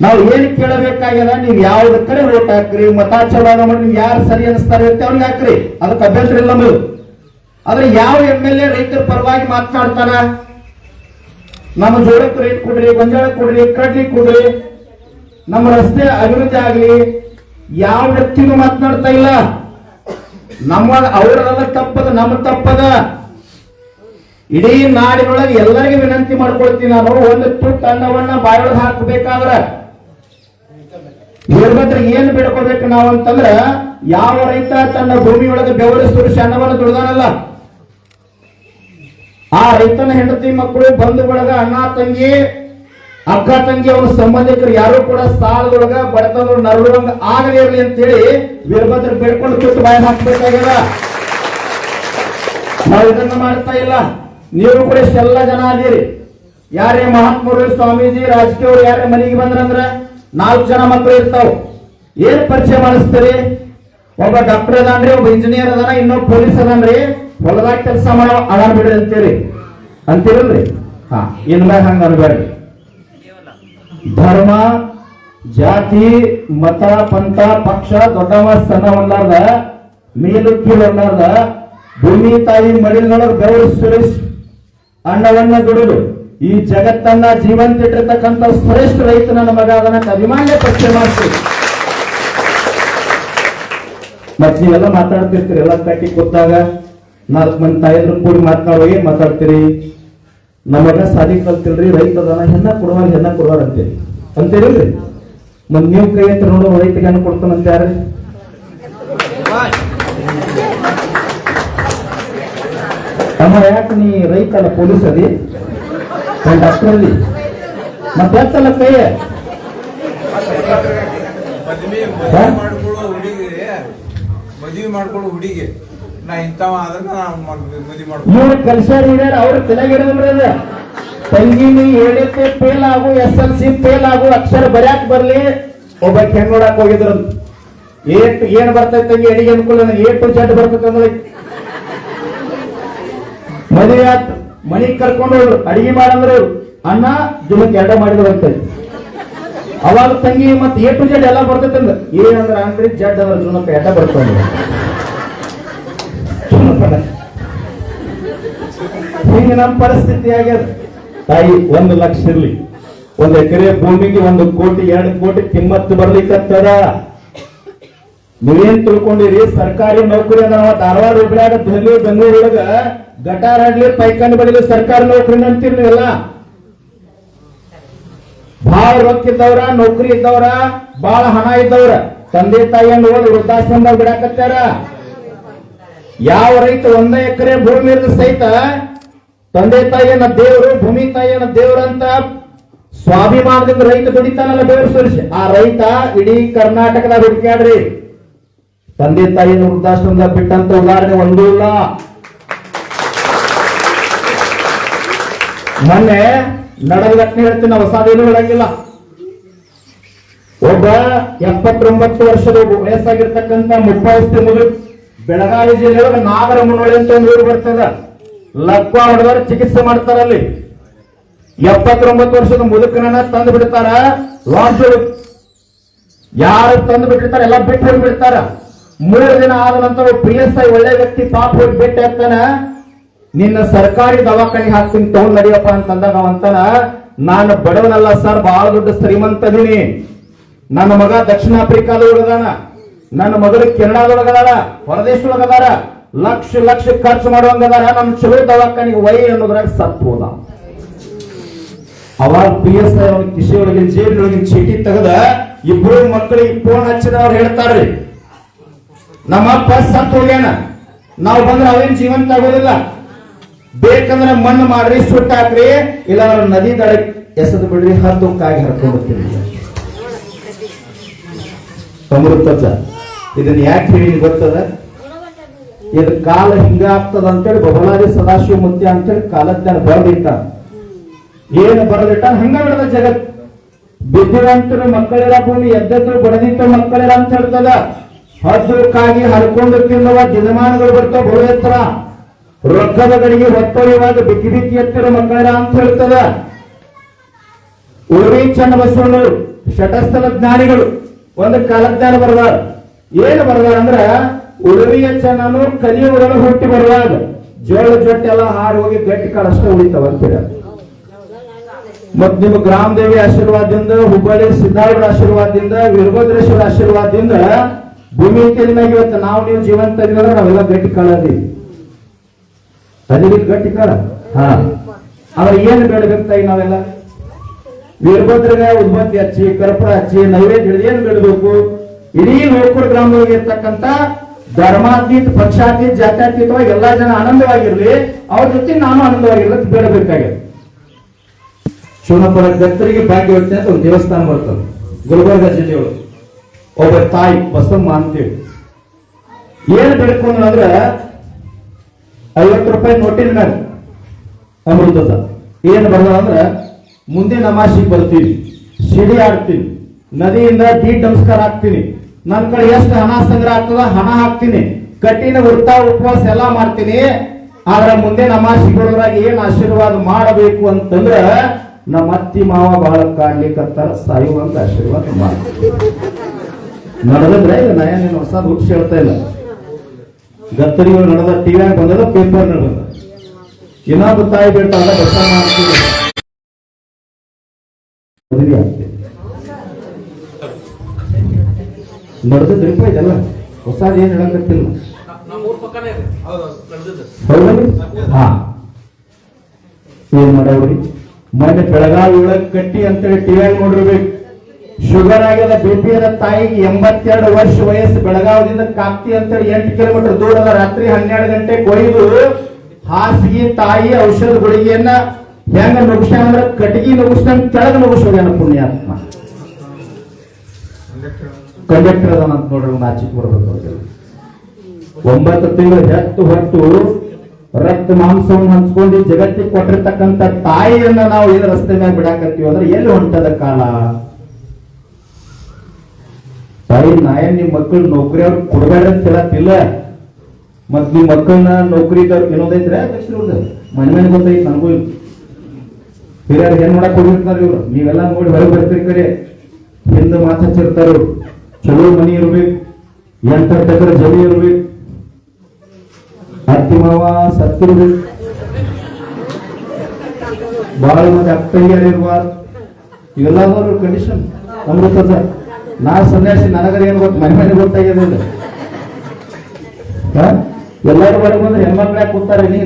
ನಾವು ಏನ್ ಕೇಳಬೇಕಾಗ್ಯದ, ನೀವು ಯಾವ್ದ ಕಡೆ ಓಟ್ ಹಾಕ್ರಿ, ಮತ ಚಲಾವಣೆ ಮಾಡಿ ನೀವು ಯಾರು ಸರಿ ಅನಿಸ್ತಾರೆ ಅವ್ರಿಗೆ ಹಾಕ್ರಿ, ಅದಕ್ಕೆ ಅಭ್ಯಂತರ ಇಲ್ಲ ನಮ್ಮದು. ಆದ್ರೆ ಯಾವ MLA ರೈತರ ಪರವಾಗಿ ಮಾತನಾಡ್ತಾನ, ನಮ್ಮ ಜೋಳಕ್ಕೆ ರೇಟ್ ಕೊಡ್ರಿ, ಗೊಂಜಾಳ ಕೊಡ್ರಿ, ಕಡ್ಲಿ ಕೊಡ್ರಿ, ನಮ್ಮ ರಸ್ತೆ ಅಭಿವೃದ್ಧಿ ಆಗ್ಲಿ, ಯಾವ ವ್ಯಕ್ತಿನೂ ಮಾತನಾಡ್ತಾ ಇಲ್ಲ. ನಮ್ಮ ಅವರಲ್ಲ ತಪ್ಪದ, ನಮ್ಮ ತಪ್ಪದ. ಇಡೀ ನಾಡಿನೊಳಗೆ ಎಲ್ಲರಿಗೂ ವಿನಂತಿ ಮಾಡ್ಕೊಳ್ತೀನಿ ನಾನು, ಒಂದು ತುಟ್ಟು ಅನ್ನವನ್ನ ಬಾಯೊಳಗೆ ಹಾಕಬೇಕಾದ್ರ ವೀರಭದ್ರಿಗೆ ಏನ್ ಬೇಡ್ಕೋಬೇಕು ನಾವು ಅಂತಂದ್ರ, ಯಾವ ರೈತ ತನ್ನ ಭೂಮಿಯೊಳಗೆ ಬೆವರು ಸುರಿಸಿ ಅನ್ನವನ್ನು ದುಡ್ದಾನಲ್ಲ, ಆ ರೈತನ ಹೆಂಡತಿ ಮಕ್ಕಳು, ಬಂಧು ಬಳಗ, ಅಣ್ಣ ತಂಗಿ, ಅಕ್ಕ ತಂಗಿ, ಅವನ ಸಂಬಂಧಿಕರು ಯಾರು ಕೂಡ ಸಾಲದೊಳಗ ಬಡತನ ನರಳುವಂಗ ಆಗದೇ ಇರಲಿ ಅಂತೇಳಿ ವೀರಭದ್ರ ಬೇಡ್ಕೊಂಡು ತುಟ್ಟು ಬಾಯ ಹಾಕ್ಬೇಕಾಗ್ಯದ. ನಾವು ಇದನ್ನ ಮಾಡ್ತಾ ಇಲ್ಲ. ನೀವು ಕೂಡ ಇಷ್ಟೆಲ್ಲ ಜನ ಅದೀರಿ. ಯಾರೇ ಮಹಾತ್ಮರು, ಸ್ವಾಮೀಜಿ, ರಾಜಕೀಯವರು ಯಾರೇ ಮನೆಗೆ ಬಂದ್ರಂದ್ರ 4 ಜನ ಮಕ್ಕಳು ಇರ್ತಾವ. ಏನ್ ಪರಿಚಯ ಮಾಡಿಸ್ತೀರಿ? ಒಬ್ಬ ಡಾಕ್ಟರ್ ಅದಾನ್ರಿ, ಒಬ್ಬ ಇಂಜಿನಿಯರ್ ಅದಾನ, ಇನ್ನೊಬ್ಬ ಪೊಲೀಸ್ ಅದಾನ್ರಿ, ಹೊಲದಾಗ ಕೆಲಸ ಮಾಡೋ ಅದಾನ ಬಿಡ್ರಿ ಅಂತೀರಲ್ರಿ. ಹಾ, ಇನ್ಮ್ಯಾಗ ಹಂಗ ಅನ್ಬೇಡ್ರಿ. ಧರ್ಮ, ಜಾತಿ, ಮತ, ಪಂಥ, ಪಕ್ಷ ದೊಡ್ಡವ ಸಣ್ಣವಲ್ಲಾರ್ದ, ಮೇಲು ಕೀಳಲ್ಲಾರ್ದ, ಭೂಮಿ ತಾಯಿ ಮಡಿಲೊಳಗೆ ಬೆವರು ಸುರಿಸಿ ಅನ್ನವನ್ನ ದುಡಿದು ಈ ಜಗತ್ತನ್ನ ಜೀವಂತ ಇಟ್ಟಿರ್ತಕ್ಕಂಥ ಶ್ರೇಷ್ಠ ರೈತ ನನ್ನ ಮಗ ಅದನ್ನ ಅಭಿಮಾನ್ಯ ಪರಿಚಯ ಮಾಡ್ತೀವಿ. ಮತ್ ನೀವೆಲ್ಲ ಮಾತಾಡ್ತಿರ್ತೀರಿ, ಎಲ್ಲ ಕಟ್ಟಿ ಕೂತಾಗ 4 ಮಂದಿ ತಾಯಿದ್ರು ಕೂಡಿ ಮಾತನಾಡುವ ಏನ್ ಮಾತಾಡ್ತೀರಿ? ನಮಗ ಸಾಧಿ ಕಲ್ತಿಲ್ರಿ, ರೈತ ಅದನ್ನ ಹೆಣ್ಣ ಕೊಡುವಾಗ ಅಂತೀರಿಲ್ರಿ. ಮತ್ ನೀವು ಕೈ ಅಂತ ನೋಡೋ ರೈತಗೆ ಹೆಣ್ಣು ಕೊಡ್ತಾನಂತ ಯಾರ್ರಿ? ಅಮ್ಮ ಯಾಕೆ ನೀ ರೈತ ಅಲ್ಲ, ಪೊಲೀಸ್ ಅದಿ, ಡಾಕ್ಟರ್ ಅಲ್ಲಿ, ಮತ್ತೆ ಯಾಕಲ್ಲ ಕೈ? ಮದುವೆ ಮಾಡ್ಕೊಳ್ಳೋ ಹುಡುಗಿ ನಾ ಇಂಥವ ಆದ್ರೆ ಮದುವೆ ಮಾಡ್ಕೊ. ಇವ್ರು ಕಲ್ಸರ್ ಹಿರಿಯರ್ ಅವ್ರ ತಲೆಗಿಡದ್ರಿ ಅದ. ತಂಗಿ ನೀ 7ನೇ ಫೇಲ್ ಆಗು, SLC ಫೇಲ್ ಆಗು, ಅಕ್ಷರ ಬರ್ಯಾಕ್ ಬರ್ಲಿ, ಒಬ್ಬ ಹೆಣ್ಣು ನೋಡಕ್ ಹೋಗಿದ್ರಂತ. ಏನ್ ಬರ್ತೈತೆ ತಂಗಿ ಅಡಿಗೆ ಅನ್ಕೊಳ್ಳ, A to Z ಬರ್ತೈತೆ ಅಂದ್ರೆ ಮದುವೆ ಆತ್, ಮನಿಗ್ ಕರ್ಕೊಂಡು ಅಡಿಗೆ ಮಾಡಂದ್ರು ಅಣ್ಣ ದಿನಕ್ಕೆ 2 ಮಾಡಿದ್ರು ಅಂತ. ಅವಾಗ ತಂಗಿ ಮತ್ತೆ A to Z ಎಲ್ಲ ಬರ್ತೈತೆ ಅಂದ್ರ ಏನಂದ್ರ ಅಂದ್ರಿ ಜಡ್ ಅಂದ್ರ ಜುನಕ್ಕೆ 2 ಬರ್ತಾವ. ಹಿಂಗ ನಮ್ಮ ಪರಿಸ್ಥಿತಿ ಆಗ್ಯದ. ತಾಯಿ 1 ಲಕ್ಷ ಇರ್ಲಿ, 1 ಎಕರೆ ಭೂಮಿಗೆ 1 ಕೋಟಿ 2 ಕೋಟಿ ಕಿಮ್ಮತ್ತು ಬರ್ಲಿಕ್ಕತ್ತದ. ನೀವೇನ್ ತಿಳ್ಕೊಂಡಿರಿ? ಸರ್ಕಾರಿ ನೌಕರಿ ಅದ. ಧಾರವಾಡ ಹುಬ್ಳ್ಯಾಗ ಬೆಂಗಳೂರೊಳಗ ಗಟಾರ ಆಡ್ಲಿ ಪೈಖಾನೆ ಬಡಿಲಿ ಸರ್ಕಾರಿ ನೌಕರಿ ಅಂತೀರಿ ನೀವೆಲ್ಲ. ಬಹಳ ರೊಕ್ಕ ಇದ್ದವ್ರ, ನೌಕರಿ ಇದ್ದವ್ರ, ಬಹಳ ಹಣ ಇದ್ದವ್ರ ತಂದೆ ತಾಯಿಯನ್ನು ಓದಿ ವೃದ್ಧಾಶ್ರಮದಾಗ ಬಿಡಾಕತ್ತಾರ. ಯಾವ ರೈತ 1 ಎಕರೆ ಭೂಮಿ ಇರದ ಸಹಿತ ತಂದೆ ತಾಯಿಯನ್ನ ದೇವರು, ಭೂಮಿ ತಾಯಿಯನ್ನ ದೇವರಂತ ಸ್ವಾಭಿಮಾನದಿಂದ ರೈತ ದುಡಿತಾನಲ್ಲ ಬೇರೆ ಸುರಿಸಿ. ಆ ರೈತ ಇಡೀ ಕರ್ನಾಟಕದಾಗ ಹುಡುಕ್ಯಾಡ್ರಿ. ತಂದೆ ತಾಯಿಯನ್ನು ವೃದ್ಧಾಶ್ರಮದಾಗ ಬಿಟ್ಟಂತ ಉದಾಹರಣೆ ಒಂದೂ ಇಲ್ಲ. ಮೊನ್ನೆ ನಡೆದ ಘಟನೆ ಹೇಳ್ತೀನಿ, ಹೊಸದೇನು ಹೇಳಂಗಿಲ್ಲ. ಒಬ್ಬ 79 ವರ್ಷದ ವಯಸ್ಸಾಗಿರ್ತಕ್ಕಂಥ ಮುಪ್ಪಾವಸ್ಥೆ ಮುದುಕ ಬೆಳಗಾವಿ ಜಿಲ್ಲೆಯೊಳಗೆ ನಾಗರಮುನ್ನೋಳಿ ಅಂತ ಒಂದು ಊರು ಬರ್ತದ. ಲಕ್ವ ಹೊಡೆದವರು ಚಿಕಿತ್ಸೆ ಮಾಡ್ತಾರ ಅಲ್ಲಿ. 79 ವರ್ಷದ ಮುದುಕನನ್ನ ತಂದು ಬಿಡ್ತಾರ ಲಾಡ್ಜ್. ಯಾರು ತಂದು ಬಿಟ್ಟಿರ್ತಾರ ಎಲ್ಲ ಬಿಟ್ಟು ಹೋಗಿ ಬಿಡ್ತಾರ. 3 ದಿನ ಆದ ನಂತರ PSI ಒಳ್ಳೆ ವ್ಯಕ್ತಿ ಪಾಪ ಹೋಗಿ ಭೇಟಿ ಆಗ್ತಾನ. ನಿನ್ನ ಸರ್ಕಾರಿ ದವಾಖಾನೆಗೆ ಹಾಕ್ತೀನಿ ತಗೊಂಡ್ ನಡಿಯಪ್ಪ ಅಂತಂದಾಗ ಅವಂತಾನ, ನಾನು ಬಡವನಲ್ಲ ಸರ್, ಬಹಳ ದೊಡ್ಡ ಶ್ರೀಮಂತದೀನಿ. ನನ್ನ ಮಗ ದಕ್ಷಿಣ ಆಫ್ರಿಕಾದೊಳಗದಾನ, ನನ್ನ ಮಗಳು ಕೆನಡಾದೊಳಗದಾರ, ಹೊರದೇಶದೊಳಗದಾರ, ಲಕ್ಷ ಲಕ್ಷ ಖರ್ಚು ಮಾಡುವಂಗದಾರ. ನಮ್ಮ ಚಲೋ ದವಾಖಾನಿಗೆ ವೈ ಅನ್ನೋದ್ರಾಗ ಸತ್ತು ಹೋದ. ಅವಾಗ PSI ಅವನ ಕಿಶೆಯೊಳಗೆ ಜೇಬಿನೊಳಗಿನ ಚೀಟಿ ತೆಗೆದ 2 ಮಕ್ಕಳಿಗೆ ಫೋನ್ ಹಚ್ಚಿದ. ಅವ್ರು ಹೇಳ್ತಾರ್ರಿ, ನಮ್ಮಪ್ಪ ಸತ್ತು ಹೋಗ್ಯಾನ, ನಾವು ಬಂದ್ರೆ ಅವೇನ್ ಜೀವಂತ ಆಗೋದಿಲ್ಲ, ಬೇಕಂದ್ರೆ ಮಣ್ಣು ಮಾಡ್ರಿ, ಸುಟ್ಟಾಕ್ರಿ, ಇಲ್ಲ ನದಿ ದಡಕ್ಕೆ ಎಸೆದು ಬಿಡ್ರಿ, ಹತ್ತಕ್ಕಾಗಿ ಹರ್ಕೊಂಡ್ಬರ್ತೀವಿ. ಅಮೃತ ಇದನ್ನ ಯಾಕೆ ಹೇಳಿ ಗೊತ್ತದ? ಇದು ಕಾಲ ಹಿಂಗ ಆಗ್ತದ ಅಂತೇಳಿ ಬಬಲಾದಿ ಸದಾಶಿವ ಮುತ್ಯ ಅಂತೇಳಿ ಕಾಲಜ್ಞಾನ ಬರೆದಿಟ್ಟ. ಏನು ಬರೆದಿಟ್ಟ? ಹಂಗ ಬಿಡದ ಜಗತ್. ಬಿದ್ದಿರಂತರ ಮಕ್ಕಳಿರ ಭೂಮಿ, ಎದ್ದದ್ರು ಬಡದಿತ್ತ ಮಕ್ಕಳಿರ ಅಂತ ಹೇಳ್ತದ. ಹದ್ದಕ್ಕಾಗಿ ಹರ್ಕೊಂಡು ತಿನ್ನುವ ದಿನಮಾನಗಳು ಬರ್ತಾವ ಬಹು ಎತ್ತರ. ರೊಕ್ಕದ ಗಡಿಗೆ ಹೊತ್ತೊಯ್ಯುವಾಗ ಬಿಕ್ಕಿ ಬಿಕ್ಕಿ ಎತ್ತಿರೋ ಮಕ್ಕಳಿರ ಅಂತ ಹೇಳ್ತದ. ಉಳುವಿ ಚನ್ನ ಬಸವಣ್ಣರು ಶಟಸ್ಥಲ ಜ್ಞಾನಿಗಳು ಒಂದು ಕಾಲಜ್ಞಾನ ಬರದಾರ. ಏನು ಬರದಾರ ಅಂದ್ರ, ಉಳುವಿಯ ಚೆನ್ನನು ಕಲಿಯುವೊಳಗೆ ಹುಟ್ಟಿ ಬರುವಾಗ ಜೋಳ ಜೊಟ್ಟೆ ಎಲ್ಲ ಹಾರಿ ಹೋಗಿ ಗಟ್ಟಿ ಕಾಳು ಅಷ್ಟೇ ಉಳಿತಾವ ಅಂತೀರ. ಮತ್ ನಿಮ್ಮ ಗ್ರಾಮದೇವಿ ಆಶೀರ್ವಾದದಿಂದ, ಹುಬ್ಬಳ್ಳಿ ಸಿದ್ದಾರ್ಢರ ಆಶೀರ್ವಾದದಿಂದ, ವೀರಭದ್ರೇಶ್ವರ ಆಶೀರ್ವಾದದಿಂದ ಭೂಮಿ ತೆಲಿನಾಗ ಇವತ್ತು ನಾವು ನೀವು ಜೀವಂತ ಇದ್ರೆ ನಾವೆಲ್ಲ ಗಟ್ಟಿ ಕಾಳದೀವಿ. ಅದಿರಿ ಗಟ್ಟಿ ಕಾಳ. ಹಾ, ಅವ್ರ ಏನು ಬೇಡಬೇಕಾಗಿ ನಾವೆಲ್ಲ ವೀರಭದ್ರಗ ಉದ್ಬತ್ತಿ ಹಚ್ಚಿ, ಕರ್ಪೂರ ಹಚ್ಚಿ, ನೈವೇದ್ಯ ಹಿಡಿದು ಏನ್ ಬೇಡಬೇಕು? ಇಡೀ ಲೋಕೂರ್ ಗ್ರಾಮದೊಳಗೆ ಇರ್ತಕ್ಕಂಥ ಧರ್ಮಾತೀತ, ಪಕ್ಷಾತೀತ, ಜಾತ್ಯಾತೀತವಾಗಿ ಎಲ್ಲಾ ಜನ ಆನಂದವಾಗಿರ್ಲಿ, ಅವ್ರ ಜೊತೆ ನಾನು ಆನಂದವಾಗಿರ್ಲಿ ಬೇಡಬೇಕಾಗಿದೆ. ಶಿವನಪುರ ಗತ್ತರಿಗೆ ಭಾಗ್ಯವತಿ ಅಂತ ಒಂದು ದೇವಸ್ಥಾನ ಬರ್ತದೆ ಗುಲ್ಬರ್ಗ ಜಿಲ್ಲೆಯೊಳಗೆ. ಒಬ್ಬ ತಾಯಿ ಬಸಮ್ಮ ಅಂತೇಳಿ ಏನ್ ಬೇಡ್ಕೊಂಡು ಅಂದ್ರೆ 50 ರೂಪಾಯಿ ನೋಟಿನ ಮ್ಯಾಗ ಅಮೃತ ಏನ್ ಬರ್ದ ಅಂದ್ರೆ, ಮುಂದೆ ನಮಾಸಿಗೆ ಬರ್ತೀನಿ, ಸಿಡಿ ಆಡ್ತೀನಿ, ನದಿಯಿಂದ ದೀಡ್ ನಮಸ್ಕಾರ ಹಾಕ್ತೀನಿ, ನನ್ನ ಕಡೆ ಎಷ್ಟು ಹಣ ಸಂಗ್ರಹ ಆಗ್ತದ ಹಣ ಹಾಕ್ತೀನಿ, ಕಠಿಣ ವೃತ್ತ ಉಪವಾಸ ಎಲ್ಲಾ ಮಾಡ್ತೀನಿ. ಆದ್ರೆ ಮುಂದೆ ನಮಾಸಿಗೆ ಬರೋದ್ರಾಗ ಏನ್ ಆಶೀರ್ವಾದ ಮಾಡಬೇಕು ಅಂತಂದ್ರ, ನಮ್ಮ ಅತ್ತಿ ಮಾವ ಬಹಳ ಕಾಡ್ಲಿಕ್ಕತ್ತಾರ, ಸಾಯುವಂತ ಆಶೀರ್ವಾದ ಮಾಡಿ ನಡೆದ್ರೆ. ಈಗ ನಾ ಏನು ಹೊಸ ಬುಕ್ಸ್ ಹೇಳ್ತಾ ಇಲ್ಲ, ಗತ್ತರಿಗಳು ನಡೆದ ಟಿವಿಯಾಗ ಬಂದದ, ಪೇಪರ್ ನಡೆದ. ಇನ್ನೊಬ್ಬ ತಾಯಿ ಬಿಡ್ತಾರ ಬಸಮ್ಮ ಆಗ್ತೀವಿ, ಮದುವೆ ಆಗ್ತೇವೆ. ನಡೆದಿದ್ರಿಪ್ಪ ಇದೆಲ್ಲ ಹೊಸದ ಏನ್ ಹೇಳಕತ್ತಿಲ್ಲ. ಹಾ, ಏನ್ ಮಾಡವ್ರಿ? ಮೊನ್ನೆ ಬೆಳಗಾವಿ ಒಳಗ್ ಕಟ್ಟಿ ಅಂತೇಳಿ ಟಿವಿಯಾಗ ನೋಡಿರ್ಬೇಕು. ಶುಗರ್ ಆಗ್ಯದ, BP ಅದ ತಾಯಿಗೆ, 82 ವರ್ಷ ವಯಸ್ಸು. ಬೆಳಗಾವದಿಂದ ಕಾಕ್ತಿ ಅಂತೇಳಿ 8 ಕಿಲೋಮೀಟರ್ ದೂರ ಅದ. ರಾತ್ರಿ 12 ಗಂಟೆಗೆ ಕೊಯ್ದು ಹಾಸಿಗೆ ತಾಯಿ ಔಷಧ ಗುಳಿಗೆಯನ್ನ ಹೆಂಗ ನುಗ್ಸ್ಯಾನ ಅಂದ್ರೆ, ಕಟಗಿ ನುಗ್ಸ್ತಾನ ಕೆಳಗೆ ನುಗ್ಸೋಗ್ಯಾನ ಪುಣ್ಯಾತ್ಮ. ಕಂಡಕ್ಟರ್ ಅದಂತ ನೋಡ್ರಿ, ನಾಚಿಕ್ ಬರ್ಬೇಕು. 9 ತಿಂಗಳು ಹೆತ್ತು ಹೊತ್ತು ರಕ್ತ ಮಾಂಸವನ್ನು ಹಂಚ್ಕೊಂಡು ಜಗತ್ತಿಗೆ ಕೊಟ್ಟಿರ್ತಕ್ಕಂಥ ತಾಯಿಯನ್ನ ನಾವು ಏನು ರಸ್ತೆ ಮ್ಯಾಗ ಬಿಡಾಕತ್ತೀವಿ ಅಂದ್ರೆ ಎಲ್ಲಿ ಹೊಂಟದ ಕಾಲ? ತಾಯಿ ನಾಯನ್ ನಿಮ್ ಮಕ್ಕಳು ನೌಕರಿ ಅವ್ರು ಕೊಡಬೇಡ ಅಂತ ಹೇಳತ್ತಿಲ್ಲ. ಮತ್ ನಿಮ್ ಮಕ್ಕಳನ್ನ ನೌಕರಿದವ್ರು ಏನೋದೈತ್ರೆ ಮನೆ ಮನೆ ಗೊತ್ತೈತಿ ನನಗೂ. ಹಿರಿಯರು ಏನ್ ಮಾಡಕ್ ಹೋಗಿರ್ತಾರ ಇವ್ರು, ನೀವೆಲ್ಲ ನೋಡಿ ಹೊರಗೆ ಬರ್ತೀರಿ, ಕರೆ ಹಿಂದೆ ಮಾತಾಡ್ತಿರ್ತಾರ. ಚಲೋ ಮನಿ ಇರ್ಬೇಕು, 8 ಎಕರೆ ಜಮೀನು ಇರ್ಬೇಕು, ಅತ್ತಿ ಮಾವ ಸತ್ತಿರ್ಬೇಕು, ಬಹಳ ಮಂದಿ ಅಕ್ಕಯ್ಯರಿರ್ಬಾರ್ದು ಇವೆಲ್ಲದವ್ರ ಕಂಡೀಷನ್ ಅಮೃತ ಸರ್. ನಾ ಸನ್ಯಾಸಿ ನನಗರ ಏನ್ ಗೊತ್ತು ಮನೆ ಗೊತ್ತಾಗ್ಯದ ಎಲ್ಲರೂ ಬರ ಬಂದ್ರೆ ಹೆಣ್ಮಕ್ಳ ಯಾಕೆ ಕೂತಾರೆ ನೀ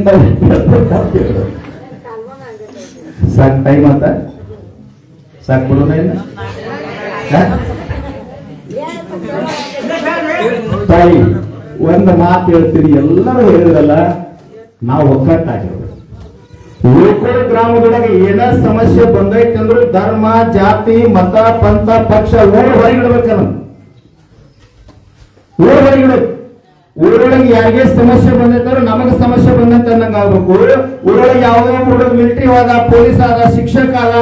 ಸಾಕ್ ಟೈಮ್ ಅಂತ ಸಾಕ್ ಬಿಡೋಣ ಇಲ್ಲ ತಾಯಿ ಒಂದು ಮಾತು ಹೇಳ್ತೀರಿ ಎಲ್ಲರೂ ಹೇಳಿದ್ರಲ್ಲ ನಾವು ಒಗ್ಗಟ್ಟಾಗಿರೋದು. ಲೋಕಲ್ ಗ್ರಾಮದೊಳಗೆ ಏನ ಸಮಸ್ಯೆ ಬಂದೈತೆ ಅಂದ್ರೆ ಧರ್ಮ ಜಾತಿ ಮತ ಪಂಥ ಪಕ್ಷ ಹೊರಗಿಡ್ಬೇಕಲ್ಲ, ಹೊರಗಿಡ್ಬೇಕು. ಊರೊಳಗೆ ಯಾರಿಗೆ ಸಮಸ್ಯೆ ಬಂದೈತೆ ನಮಗೆ ಸಮಸ್ಯೆ ಬಂದೈತೆ ಅನ್ನಂಗ ಆಗ್ಬೇಕು. ಊರೊಳಗೆ ಯಾವುದೇ ಹುಡುಗ ಮಿಲಿಟರಿ ಆದ, ಪೊಲೀಸ್ ಆದ, ಶಿಕ್ಷಕ ಆದ,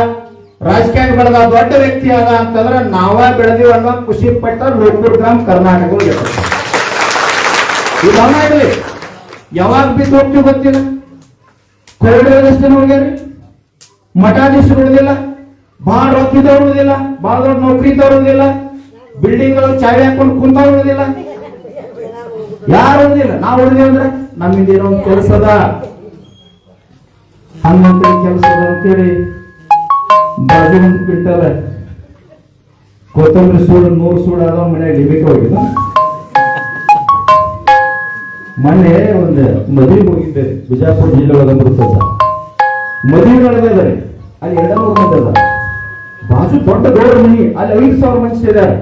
ರಾಜಕೀಯ ಬೆಳೆದ, ದೊಡ್ಡ ವ್ಯಕ್ತಿ ಆದ ಅಂತಂದ್ರೆ ನಾವ ಬೆಳೆದಿವ ಅನ್ನೋ ಖುಷಿ ಪಟ್ಟ ಲೋಕಲ್ ಗ್ರಾಮ ಕರ್ನಾಟಕ ಯಾವಾಗ ಬಿದ್ದು ಹೋಗ್ತೀವಿ ಗೊತ್ತಿಲ್ಲ. ಕೊರಡಷ್ಟೇ ಹೋಗ್ಯಾರಿ, ಮಠಾಧೀಶರು ಉಳಿದಿಲ್ಲ, ಬಾಳ ರೊಕ್ಕಿದವ್ರು ಉಳಿದಿಲ್ಲ, ಬಾಳ ದೊಡ್ಡ ನೌಕರಿ ಇದ್ದವ್ರು ಉಳಿದಿಲ್ಲ, ಬಿಲ್ಡಿಂಗ್ ಚಾವಿ ಹಾಕೊಂಡು ಕುಂತವ್ರು ಉಳಿದಿಲ್ಲ, ಯಾರು ಉಳಿದಿಲ್ಲ. ನಾವು ಉಳಿದೇವ ಅಂದ್ರೆ ನಮ್ಮಿಂದ ಏನೋ ಒಂದು ಕೆಲಸದ ಹನ್ನೊಂದು ಕೆಲಸದ ಅಂತೇಳಿ ಬಾಜು ಒಂದು ಕ್ವಿಂಟಲ್ ಕೊತ್ತಂಬರಿ ಸೂಡು 100 ಸೂಡು ಆದ ಮನೆಯಾಗ ಇಳಿಬೇಕು ಹೋಗಿದ್ದ. ಮೊನ್ನೆ ಒಂದು ಮದುವೆ ಹೋಗಿದ್ದೆ ಬಿಜಾಪುರ ಜಿಲ್ಲೆ ಒಳಗೆ ಬರ್ತದ. ಮದುವೆ ನಡೆದಿದ್ದಾರೆ ಅಲ್ಲಿ 200 ಮಂದಿ ಅದ. ಬಾಜು ದೊಡ್ಡ ದೊಡ್ಡ ಮನಿ ಅಲ್ಲಿ 5,000 ಮಂದಿ ಸೇರ್ಯಾರ.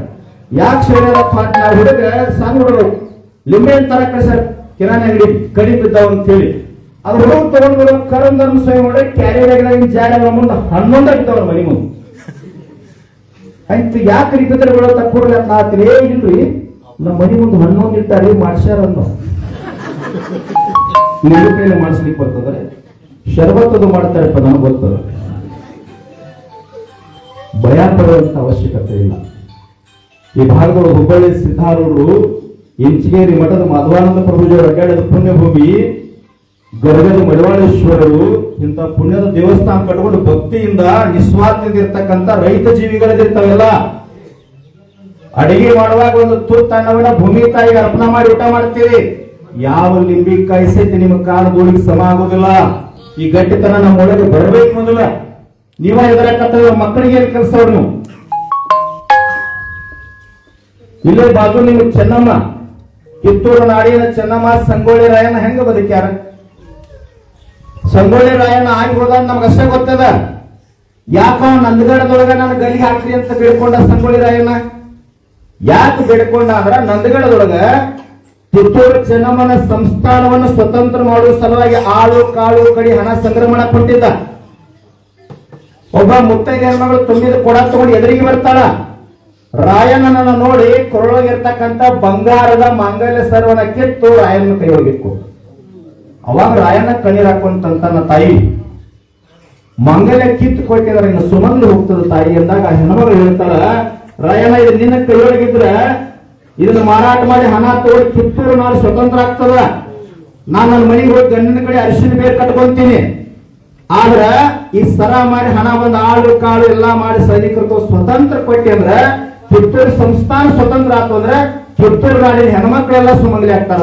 ಯಾಕೆ ಸೇರ್ಯಾರಪ್ಪ ಅಂತ ನಾವು ಹುಡುಗ ಸಣ್ಣ ಹುಡುಗರು ಲಿಂಬೆ ತರ ಕಳಿಸ್ಯಾರ ಕಿರಾಣಿ ಅಂಗಡಿ ಕಡಿ ಬಿದ್ದಾವ ಅಂತ ಹೇಳಿ ಅದು ಹುಡುಗ ತಗೊಂಡ್ ಬರೋ ಕರಂದರ್ಮ ಸ್ವಯಂ ಒಳ್ಳೆ ಕ್ಯಾರಿಯರ್ ಜಾಗ ಮುಂದೆ 11 ಆಗಿದ್ದವ್ರ ಮನಿ ಮುಂದೆ. ಆಯ್ತು ಯಾಕೆ ರಿಪಿತರ ಬಿಡೋ ತಕ್ಕೊಡ್ಲಿ ಅಂತ ಆತ್ರಿ ಇಲ್ರಿ ನಮ್ಮ ಮನಿ ಮುಂದೆ 11 ಇಟ್ಟಾರಿ ಮಾಡ್ಸ್ಯಾರ ಅನ್ನೋ ನಿಮ್ಮ ಕೈಲಿ ಮಾಡಿಸ್ಲಿಕ್ಕೆ ಬರ್ತದ್ರೆ ಶರ್ಬತ್ತದು ಮಾಡ್ತಾರಪ್ಪ ನನಗೆ ಗೊತ್ತದ. ಭಯ ಪಡುವಂತ ಅವಶ್ಯಕತೆ ಇಲ್ಲ. ಈ ಭಾಗದ ಹುಬ್ಬಳ್ಳಿ ಸಿದ್ಧಾರೂಢರು ಇಂಚಿಗೇರಿ ಮಠದ ಮಾಧವಾನಂದ ಪ್ರಭುಜಿಯವರು ಅಡ್ಡಾಡಿದ ಪುಣ್ಯಭೂಮಿ ಗದಗದ ಮಡಿವಾಳೇಶ್ವರರು ಇಂಥ ಪುಣ್ಯದ ದೇವಸ್ಥಾನ ಕಟ್ಕೊಂಡು ಭಕ್ತಿಯಿಂದ ನಿಸ್ವಾರ್ಥದಿಂದ ಇರ್ತಕ್ಕಂಥ ರೈತ ಜೀವಿಗಳದಿರ್ತಾವೆಲ್ಲ ಅಡಿಗೆ ಮಾಡುವಾಗ ಒಂದು ತುತ್ತು ಅನ್ನವನ್ನ ಭೂಮಿ ತಾಯಿಗೆ ಅರ್ಪಣೆ ಮಾಡಿ ಊಟ ಮಾಡ್ತೀರಿ. ಯಾವ ಲಿಂಬಿಕಾಯಿ ಸಹಿತ ನಿಮ್ಮ ಕಾಲದೊಳಗೆ ಸಮ ಆಗುದಿಲ್ಲ. ಈ ಗಟ್ಟಿತನ ನಮ್ಮ ಒಳಗೆ ಬರಬೇಕು ಮೊದಲ. ನೀವ ಎದುರಕತ್ತ ಮಕ್ಕಳಿಗೆ ಏನ್ ಕೆಲಸವ್ರು ನೀವು ಇಲ್ಲೇ ಬಾಜು ನಿಮ್ಗೆ ಚೆನ್ನಮ್ಮ ಕಿತ್ತೂರು ನಾಡಿನ ಚೆನ್ನಮ್ಮ ಸಂಗೊಳ್ಳಿ ರಾಯಣ್ಣ ಹೆಂಗ ಬದುಕ್ಯಾರ. ಸಂಗೊಳ್ಳಿ ರಾಯಣ್ಣ ಆಗಿ ಹೋದ ನಮ್ಗೆ ಅಷ್ಟೇ ಗೊತ್ತದ. ಯಾಕ ನಂದಗಡದೊಳಗ ನಾನು ಗಲಿ ಹಾಕ್ರಿ ಅಂತ ಬೇಡ್ಕೊಂಡ ಸಂಗೊಳ್ಳಿ ರಾಯಣ್ಣ. ಯಾಕೆ ಬೇಡ್ಕೊಂಡ ಅಂದ್ರ ನಂದಗಡದೊಳಗ ಕಿತ್ತೂರು ಚೆನ್ನಮ್ಮನ ಸಂಸ್ಥಾನವನ್ನು ಸ್ವತಂತ್ರ ಮಾಡುವ ಸಲುವಾಗಿ ಆಳು ಕಾಳು ಕಡಿ ಹಣ ಸಂಗ್ರಹಣ ಕೊಟ್ಟಿದ್ದ. ಒಬ್ಬ ಮುತ್ತೈದೆ ಹೆಣ್ಮಗಳು ತುಂಬಿದ ಕೊಡ ತಗೊಂಡು ಎದುರಿಗೆ ಬರ್ತಾಳ. ರಾಯಣ್ಣನ ನೋಡಿ ಕೊರಳಗಿರ್ತಕ್ಕಂಥ ಬಂಗಾರದ ಮಾಂಗಲ್ಯ ಸರ್ವನ ಕಿತ್ತು ರಾಯಣ್ಣ ಕೈ ಹೋಗಿತ್ತು. ಅವಾಗ ರಾಯಣ್ಣ ಕಣ್ಣೀರ್ ಹಾಕೊಂತಂತನ ತಾಯಿ ಮಾಂಗಲ್ಯ ಕಿತ್ತು ಕೊಟ್ಟಿದ್ದಾರೆ ಇನ್ನು ಸುಮಂಗ್ಲಿ ಹೋಗ್ತದ ತಾಯಿ ಎಂದಾಗ ಆ ಹೆಣ್ಮಗಳು ಹೇಳ್ತಾಳ, ರಾಯಣ್ಣ ಇದು ನಿನ್ನ ಕೈಯೊಳಗಿದ್ರ ಇದನ್ನ ಮಾರಾಟ ಮಾಡಿ ಹಣ ತಗೊಂಡು ಕಿತ್ತೂರು ನಾಡು ಸ್ವತಂತ್ರ ಆಗ್ತದ. ನಾನು ನನ್ನ ಮನೆಗೆ ಹೋಗಿ ಗಂಡಿನ ಕಡೆ ಅರಿಶಿನ ಬೇರೆ ಕಟ್ಕೊಂತೀನಿ. ಆದ್ರ ಈ ಸರ ಮಾಡಿ ಹಣ ಬಂದು ಆಳು ಕಾಳು ಎಲ್ಲಾ ಮಾಡಿ ಸೈನಿಕರು ಸ್ವತಂತ್ರ ಕೊಟ್ಟಿ ಅಂದ್ರ ಕಿತ್ತೂರು ಸಂಸ್ಥಾನ ಸ್ವತಂತ್ರ ಆಯ್ತು ಅಂದ್ರೆ ಕಿತ್ತೂರು ನಾಡಿನ ಹೆಣ್ಮಕ್ಳೆಲ್ಲ ಸುಮಂಗಲಿ ಆಗ್ತಾರ.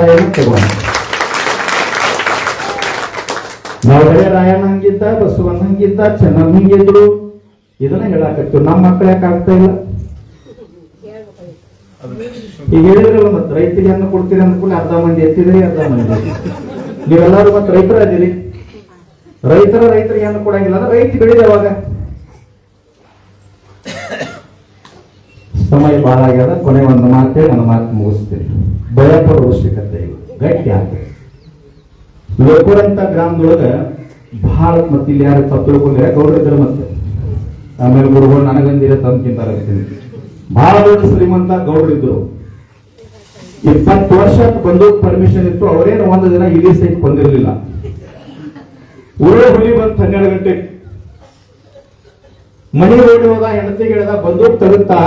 ನಾವು ರಾಯಣ್ಣ ಹಂಗಿದ್ದ, ಬಸವಣ್ಣ ಹಂಗಿದ್ದ, ಚೆನ್ನಮ್ಮ ಹಿಂಗಿದ್ರು. ಇದನ್ನ ಹೇಳಾಕತ್ತೀವಿ. ನಮ್ಮ ಮಕ್ಳು ಯಾಕೆ ಆಗ್ತಾ ಇಲ್ಲ? ಈಗ ಹೇಳಿದ್ರಲ್ಲ ಮತ್ತೆ ರೈತರಿಗೆ ಅನ್ನ ಕೊಡ್ತೀರಿ ಅಂದ್ಕೊಂಡು ಅರ್ಧ ಮಂದಿ ಎತ್ತಿದ್ರಿ, ಅರ್ಧ ಮಂದಿ ನೀವೆಲ್ಲರೂ ಮತ್ತೆ ರೈತರ ಅದೀರಿ. ರೈತರಿಗೆ ಅನ್ನ ಕೊಡಂಗಿಲ್ಲ ಅಂದ್ರೆ ರೈತ ಬೆಳಿದೆ ಅವಾಗ. ಸಮಯ ಬಹಳ ಆಗ್ಯದ. ಕೊನೆ ಒಂದು ಮಾತೇ ನನ್ನ ಮಾತು ಮುಗಿಸ್ತೀರಿ. ಭಯ ಪಡುವ ಅವಶ್ಯಕತೆ ಇಲ್ಲ, ಗಟ್ಟಿ ಆಗ್ತದೆ. ಲೋಕೂರಂತ ಗ್ರಾಮದೊಳಗ ಬಹಳ ಮತ್ತೆ ಇಲ್ಲಿ ಯಾರು ತಪ್ಪು ತಿಳ್ಕೊಂಡ್ರೆ ಗೌಡ್ರಿದ್ರು ಮತ್ತೆ ಆಮೇಲೆ ಗುರುಗಳು ನನಗಂದಿರ ತಂದ್ಕಿಂತ ಬಹಳ ದೊಡ್ಡ ಶ್ರೀಮಂತ ಗೌಡ್ರಿದ್ರು. 20 ವರ್ಷ ಬಂದೂಕ್ ಪರ್ಮಿಷನ್ ಇತ್ತು. ಅವರೇನು ಒಂದು ದಿನ ಇಡೀ ಸೈಟ್ ಬಂದಿರಲಿಲ್ಲ. ಊರೇ ಹುಲಿ ಬಂತು 12 ಗಂಟೆ ಮನೆ ಓಡಿ ಹೋದ. ಹೆಂಡತಿಗೆ ಹೇಳ್ದ ಬಂದೂಕ್ ತಗುತ್ತಾ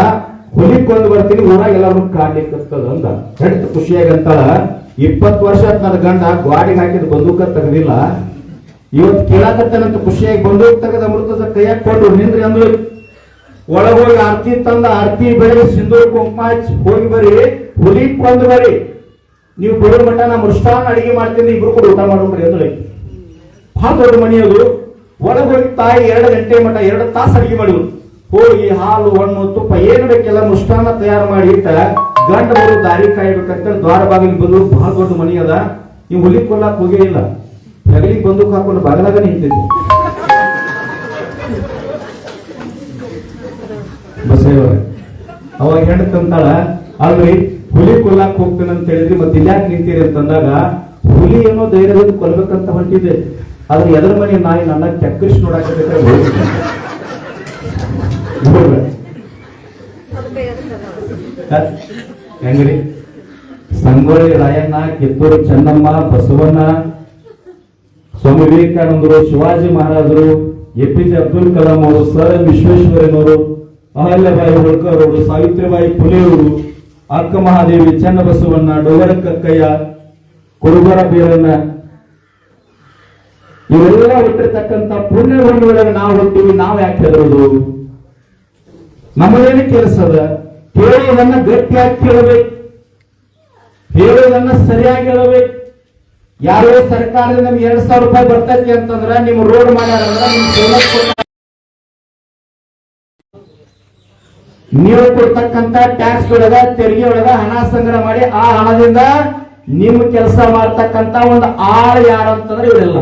ಹುಲಿ ಕೊಂದು ಬರ್ತೀನಿ, ಊರಾಗ ಎಲ್ಲರೂ ಕಾಡ್ಲಿಕ್ಕೆ ಅಂದ. ಹೆಂಡತಿ ಖುಷಿಯಾಗಂತಾಳ, 20 ವರ್ಷ ನನ್ನ ಗಂಡ ಗಾಡಿಗೆ ಹಾಕಿದ ಬಂದೂಕ ತೆಗದಿಲ್ಲ, ಇವತ್ತು ಕೇಳಾಕತ್ತೇನಂತ ಖುಷಿಯಾಗಿ ಬಂದೂಕ್ ತೆಗೆದ ಅಮೃತದ ಕೈಯಾಗ ಕೊಟ್ಟು ನಿಂದ್ರಿ ಅಂದ್ರು. ಒಳಗೋಗಿ ಆರ್ತಿ ತಂದ, ಆರ್ತಿ ಬೆಳೆ ಸಿಂಧೂರ ಕುಂಕುಮ ಹಚ್ಚಿ ಹೋಗಿ ಬರ್ರಿ, ಹುಲಿ ಕೊಂದು ಬರ್ರಿ, ನೀವು ಬರೋ ಮಟ್ಟ ನಾ ಮೃಷ್ಟಾನ್ನ ಅಡಿಗೆ ಮಾಡ್ತೀನಿ, ಇಬ್ರು ಕೂಡ ಊಟ ಮಾಡೋಣ್ರಿ ಅಂದ್ರಿ. ಬಹಳ ದೊಡ್ಡ ಮನಿ ಅದು. ಒಳಗೆ ಹೋಗಿ ತಾಯಿ 2 ಗಂಟೆ ಮಟ್ಟ 2 ತಾಸು ಅಡಿಗೆ ಮಾಡಿದ್ರು. ಹೋಗಿ ಹಾಲು ಹಣ್ಣು ತುಪ್ಪ ಏನು ಬೇಕೆಲ್ಲ ಮುಷ್ಟಾನ ತಯಾರು ಮಾಡಿ ಇಟ್ಟ ಗಂಡ ಬರೋ ದಾರಿ ಕಾಯ್ಬೇಕಂತ ದ್ವಾರ ಬಾಗಿಲಿಗೆ ಬಂದು ಬಹಳ ದೊಡ್ಡ ಮನಿ ಅದ. ನೀವು ಹುಲಿ ಕೊಲ್ಲಾಕ್ ಹೋಗೇ ಇಲ್ಲ, ಹೆಗಲಿಗೆ ಬಂದೂಕ್ ಹಾಕೊಂಡು ಬಾಗಲಾಗ ನಿಂತಿದ್ದೆ. ಬಸಯ್ಯವ್ರ ಅವಾಗ ಹೆಣ್ಣು ತಂತಾಳ, ಅಲ್ರಿ ಹುಲಿ ಕೊಲ್ಲಾಕ್ ಹೋಗ್ತೇನೆ ಅಂತ ಹೇಳಿದ್ರಿ, ಮತ್ತೆ ಇಲ್ಯಾಕೆ ನಿಂತೀರಿ ಅಂತಂದಾಗ, ಹುಲಿ ಏನೋ ಧೈರ್ಯದಿಂದ ಕೊಲ್ಬೇಕಂತ ಹೊಂಟಿದೆ, ಆದ್ರೆ ಎದ್ರ ಮನೆ ನಾಯಿ ನನ್ನ ಚಕ್ರಿಸಿ ನೋಡಾಕಬೇಕಾದ್ರೆ ಹೆಂಗ್ರಿ ಸಂಗೊಳ್ಳಿ ರಾಯಣ್ಣ, ಕಿತ್ತೂರು ಚೆನ್ನಮ್ಮ, ಬಸವಣ್ಣ, ಸ್ವಾಮಿ ವಿವೇಕಾನಂದರು, ಶಿವಾಜಿ ಮಹಾರಾಜರು, APJ ಅಬ್ದುಲ್ ಕಲಾಂ ಅವರು, ಸರ್ ಎಂ ವಿಶ್ವೇಶ್ವರಯ್ಯನವರು, ಅಹಲ್ಯಬಾಯಿ ಹೋಳ್ಕರ್ ಅವರು, ಸಾವಿತ್ರಿಬಾಯಿ ಫುಲೆ ಅವರು, ಅಕ್ಕ ಮಹಾದೇವಿ, ಚನ್ನಬಸವಣ್ಣ, ಡೋಗರ ಕಕ್ಕಯ್ಯ, ಕುರುಬರ ಬೀರಣ್ಣ, ಇವೆಲ್ಲ ಹುಟ್ಟಿರ್ತಕ್ಕಂಥ ಪುಣ್ಯ ಭೂಮಿಯೊಳಗೆ ನಾವು ಹುಟ್ಟಿವಿ. ನಾವು ಯಾಕೆ ಹೆದರೋದು? ನಮ್ಮದೇನು ಕೆಲಸ ಅದ? ಹೇಳೋದನ್ನ ಗಟ್ಟಿಯಾಗಿ ಕೇಳಬೇಕು, ಹೇಳೋದನ್ನ ಸರಿಯಾಗಿ ಹೇಳಬೇಕು. ಯಾರೋ ಸರ್ಕಾರದಿಂದ ನಮ್ಗೆ 2,000 ರೂಪಾಯಿ ಬರ್ತೈತಿ ಅಂತಂದ್ರ ನಿಮ್ ರೋಡ್ ಮಾಡ್ಯಾರಂದ್ರ ನೀವು ಕೊಡ್ತಕ್ಕಂತ ಟ್ಯಾಕ್ಸ್ ಒಳಗ ತೆರಿಗೆ ಒಳಗ ಹಣ ಸಂಗ್ರಹ ಮಾಡಿ ಆ ಹಣದಿಂದ ನಿಮ್ ಕೆಲಸ ಮಾಡ್ತಕ್ಕಂತ ಒಂದು ಆಳು ಯಾರಂತಂದ್ರೆ ಇವರೆಲ್ಲ.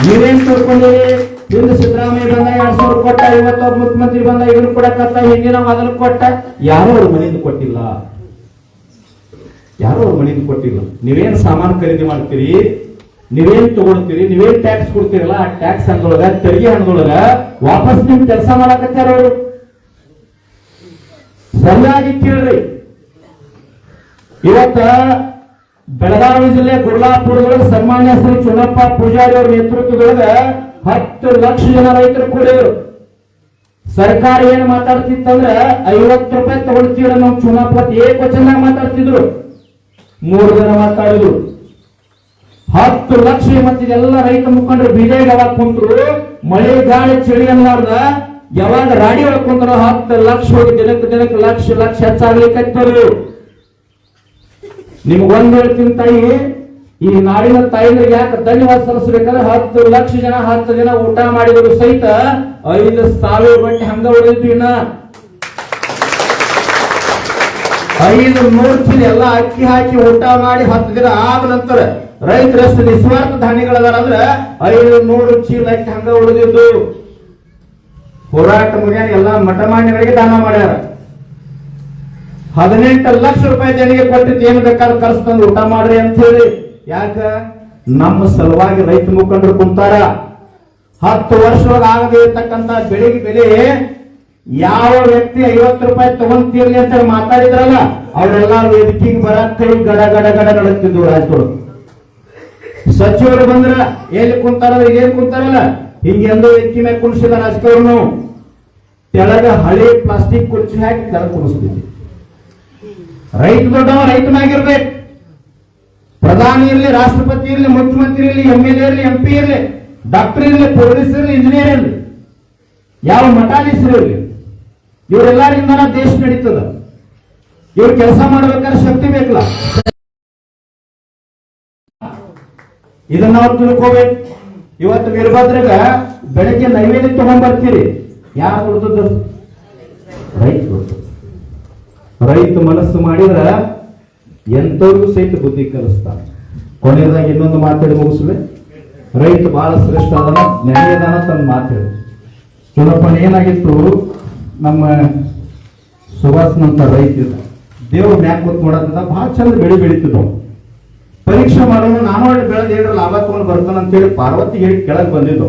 ನೀವೇನ್ ತಿಳ್ಕೊಂಡಿರಿ? ಹಿಂದೆ ಸಿದ್ದರಾಮಯ್ಯ ಬಂದ 2,000 ಕೊಟ್ಟ, ಇವತ್ತು ಮುಖ್ಯಮಂತ್ರಿ ಬಂದ ಇದನ್ನು ಕೊಡಕತ್ತ, ಹಿಂದಿನ ಅದನ್ನು ಕೊಟ್ಟ. ಯಾರೋ ಅವ್ರ ಮನೆಯಿಂದ ಕೊಟ್ಟಿಲ್ಲ, ಯಾರೋ ಅವ್ರ ಮನೆಯಿಂದ ಕೊಟ್ಟಿಲ್ಲ. ನೀವೇನ್ ಸಾಮಾನು ಖರೀದಿ ಮಾಡ್ತೀರಿ, ನೀವೇನ್ ತಗೊಳ್ತೀರಿ, ನೀವೇನ್ ಟ್ಯಾಕ್ಸ್ ಕೊಡ್ತೀರಲ್ಲ, ಆ ಟ್ಯಾಕ್ಸ್ ಹಣದೊಳಗ ತೆರಿಗೆ ಹಣದೊಳಗ ವಾಪಸ್ ನಿಮ್ ಕೆಲಸ ಮಾಡಕತ್ತಾರ ಅವರು. ಸರಿಯಾಗಿ ಕೇಳ್ರಿ. ಇವತ್ತ ಬೆಳಗಾವಿ ಜಿಲ್ಲೆ ಗುರ್ಲಾಪುರದೊಳಗೆ ಸನ್ಮಾನ್ಯ ಶ್ರೀ ಚುನಪ್ಪ ಪೂಜಾರಿ ಅವರ ನೇತೃತ್ವದೊಳಗ 10 ಲಕ್ಷ ಜನ ರೈತರು ಕೂಡಿದ್ರು. ಸರ್ಕಾರ ಏನ್ ಮಾತಾಡ್ತಿತ್ತಂದ್ರ 50 ರೂಪಾಯಿ ತಗೊಳ್ತೀರ ನಾವು ಚುನಪ್ಪ ಏಕವಚನ ಮಾತಾಡ್ತಿದ್ರು. 3 ದಿನ ಮಾತಾಡಿದ್ರು. 10 ಲಕ್ಷ ಮತ್ತಿದೆಲ್ಲ ರೈತ ಮುಖಂಡರು ಬೀದಿಗೆ ಯಾವಾಗ ಕುಂತರು, ಮಳೆ ಗಾಳಿ ಚಳಿ ಅನ್ಲಾರ್ದ ಯಾವಾಗ ರಾಡಿ ಒಳಗೆ ಕುಂತರು 10 ಲಕ್ಷ ಹೋಗಿ ದಿನಕ್ಕೆ ಲಕ್ಷ ಹೆಚ್ಚಾಗ್ಲಿಕ್ಕೆ. ನಿಮ್ಗೊಂದು ಹೇಳ್ತೀನಿ ತಾಯಿ, ಈ ನಾಡಿನ ತಾಯಿಗಳಿಗೆ ಯಾಕೆ ಧನ್ಯವಾದ ಸಲ್ಲಿಸಬೇಕಂದ್ರೆ 10 ಲಕ್ಷ ಜನ 10 ದಿನ ಊಟ ಮಾಡಿದ್ರು ಸಹಿತ 5,000 ಬಟ್ಟೆ ಹಂಗ ಉಳಿದ್ವಿ. ಇನ್ನ 500 ಚೀಲ ಎಲ್ಲ ಅಕ್ಕಿ ಹಾಕಿ ಊಟ ಮಾಡಿ 10 ದಿನ ಆದ ನಂತರ ರೈತರಷ್ಟು ನಿಸ್ವಾರ್ಥ ಧಾನ್ಯಗಳದಾರ ಅಂದ್ರೆ 500 ಚೀಲ ಅಕ್ಕಿ ಹಂಗ ಉಳಿದಿದ್ದು. ಹೋರಾಟ ಮುಗಿಯಾನ ಎಲ್ಲ ಮಠ ಮಾನ್ಯಗಳಿಗೆ ದಾನ ಮಾಡ್ಯಾರ. 18 ಲಕ್ಷ ರೂಪಾಯಿ ಜನಿಗೆ ಕೊಟ್ಟಿದ್ದು ಏನ್ ಬೇಕಾದ್ರೂ ಕರ್ಸ್ತಂದು ಊಟ ಮಾಡ್ರಿ ಅಂತ ಹೇಳಿ. ಯಾಕ? ನಮ್ಮ ಸಲುವಾಗಿ ರೈತ ಮುಖಂಡರು ಕುಂತಾರ. 10 ವರ್ಷದೊಳಗೆ ಆಗದೇ ಇರ್ತಕ್ಕಂತ ಬೆಳೆಗೆ ಬೆಲೆ ಯಾವ ವ್ಯಕ್ತಿ 50 ರೂಪಾಯಿ ತಗೊಂತೀರ್ಲಿ ಅಂತ ಮಾತಾಡಿದ್ರಲ್ಲ, ಅವರೆಲ್ಲ ವೇದಿಕೆಗೆ ಬರಕ್ಕೆ ಗಡ ಗಡ ಗಡ ನಡುತ್ತಿದ್ರು. ರಾಜ್ಯದೊಳಗೆ ಸಚಿವರು ಬಂದ್ರ ಎಲ್ಲಿ ಕುಂತಾರಲ್ಲ, ಇಲ್ಲೇನ್ ಕುಂತಾರಲ್ಲ, ಹಿಂಗೆಂದು ವೇದಿಕೆ ಮೇಲೆ ಕುಣಿಸಿದ ರಾಜಕಾರಣ ತೆಳಗ ಹಳೆ ಪ್ಲಾಸ್ಟಿಕ್ ಕುರ್ಚಿ ಹಾಕಿ ತೆಳಗ ಕುಣಿಸ್ತಿದ್ವಿ. ರೈತ ದೊಡ್ಡವ ರೈತನಾಗಿರ್ಬೇಕು. ಪ್ರಧಾನಿ ಇರಲಿ, ರಾಷ್ಟ್ರಪತಿ ಇರಲಿ, ಮುಖ್ಯಮಂತ್ರಿ ಇರಲಿ, MLA ಇರಲಿ, MP ಇರಲಿ, ಡಾಕ್ಟರ್ ಇರಲಿ, ಪೊಲೀಸ್ ಇರಲಿ, ಇಂಜಿನಿಯರ್ ಇರಲಿ, ಯಾವ ಮಠಾಧೀಶರು ಇರಲಿ, ಇವರೆಲ್ಲರಿಂದ ದೇಶ ನಡೀತದ. ಇವ್ರು ಕೆಲಸ ಮಾಡ್ಬೇಕಾದ್ರೆ ಶಕ್ತಿ ಬೇಕಲ್ಲ, ಇದನ್ನ ನಾವು ತಿಳ್ಕೋಬೇಕು. ಇವತ್ತು ವೀರಭದ್ರಗ ಬೆಳಗ್ಗೆ ನೈವೇದ್ಯ ತಗೊಂಡ್ ಬರ್ತೀರಿ, ಯಾರು ಕೊಡ್ತದ? ರೈತ ಕೊಡ್ತದ. ರೈತ ಮನಸ್ಸು ಮಾಡಿದ್ರ ಎಂತವ್ರಿಗೂ ಸಹಿತ ಬುದ್ಧಿ ಕಲಿಸ್ತಾನೆ. ಕೊನೆಯದಾಗಿ ಇನ್ನೊಂದು ಮಾತಾಡಿ ಮುಗಿಸ್ಲೆ. ರೈತ ಬಹಳ ಶ್ರೇಷ್ಠ ಅದನ್ನ ನೆನೆಯದಾನ ತನ್ನ ಮಾತಾಡಿ. ಚುನಪ್ಪನ ಏನಾಗಿತ್ತು, ನಮ್ಮ ಸುಭಾಷ್ನಂತ ರೈತ ದೇವ್ರ ಮ್ಯಾಕ್ ಕೂತ್ ಮಾಡೋದ್ರಿಂದ ಬಹಳ ಚಂದ ಬೆಳಿತಿದ್ವು. ಪರೀಕ್ಷೆ ಮಾಡೋಣ, ನಾನು ಒಳ್ಳೆ ಬೆಳೆದ ಏನ್ರ ಲಾಭ ತಗೊಂಡು ಬರ್ತಾನ ಅಂತೇಳಿ ಪಾರ್ವತಿ ಹೇಳಿ ಕೆಳಗೆ ಬಂದಿದ್ದು.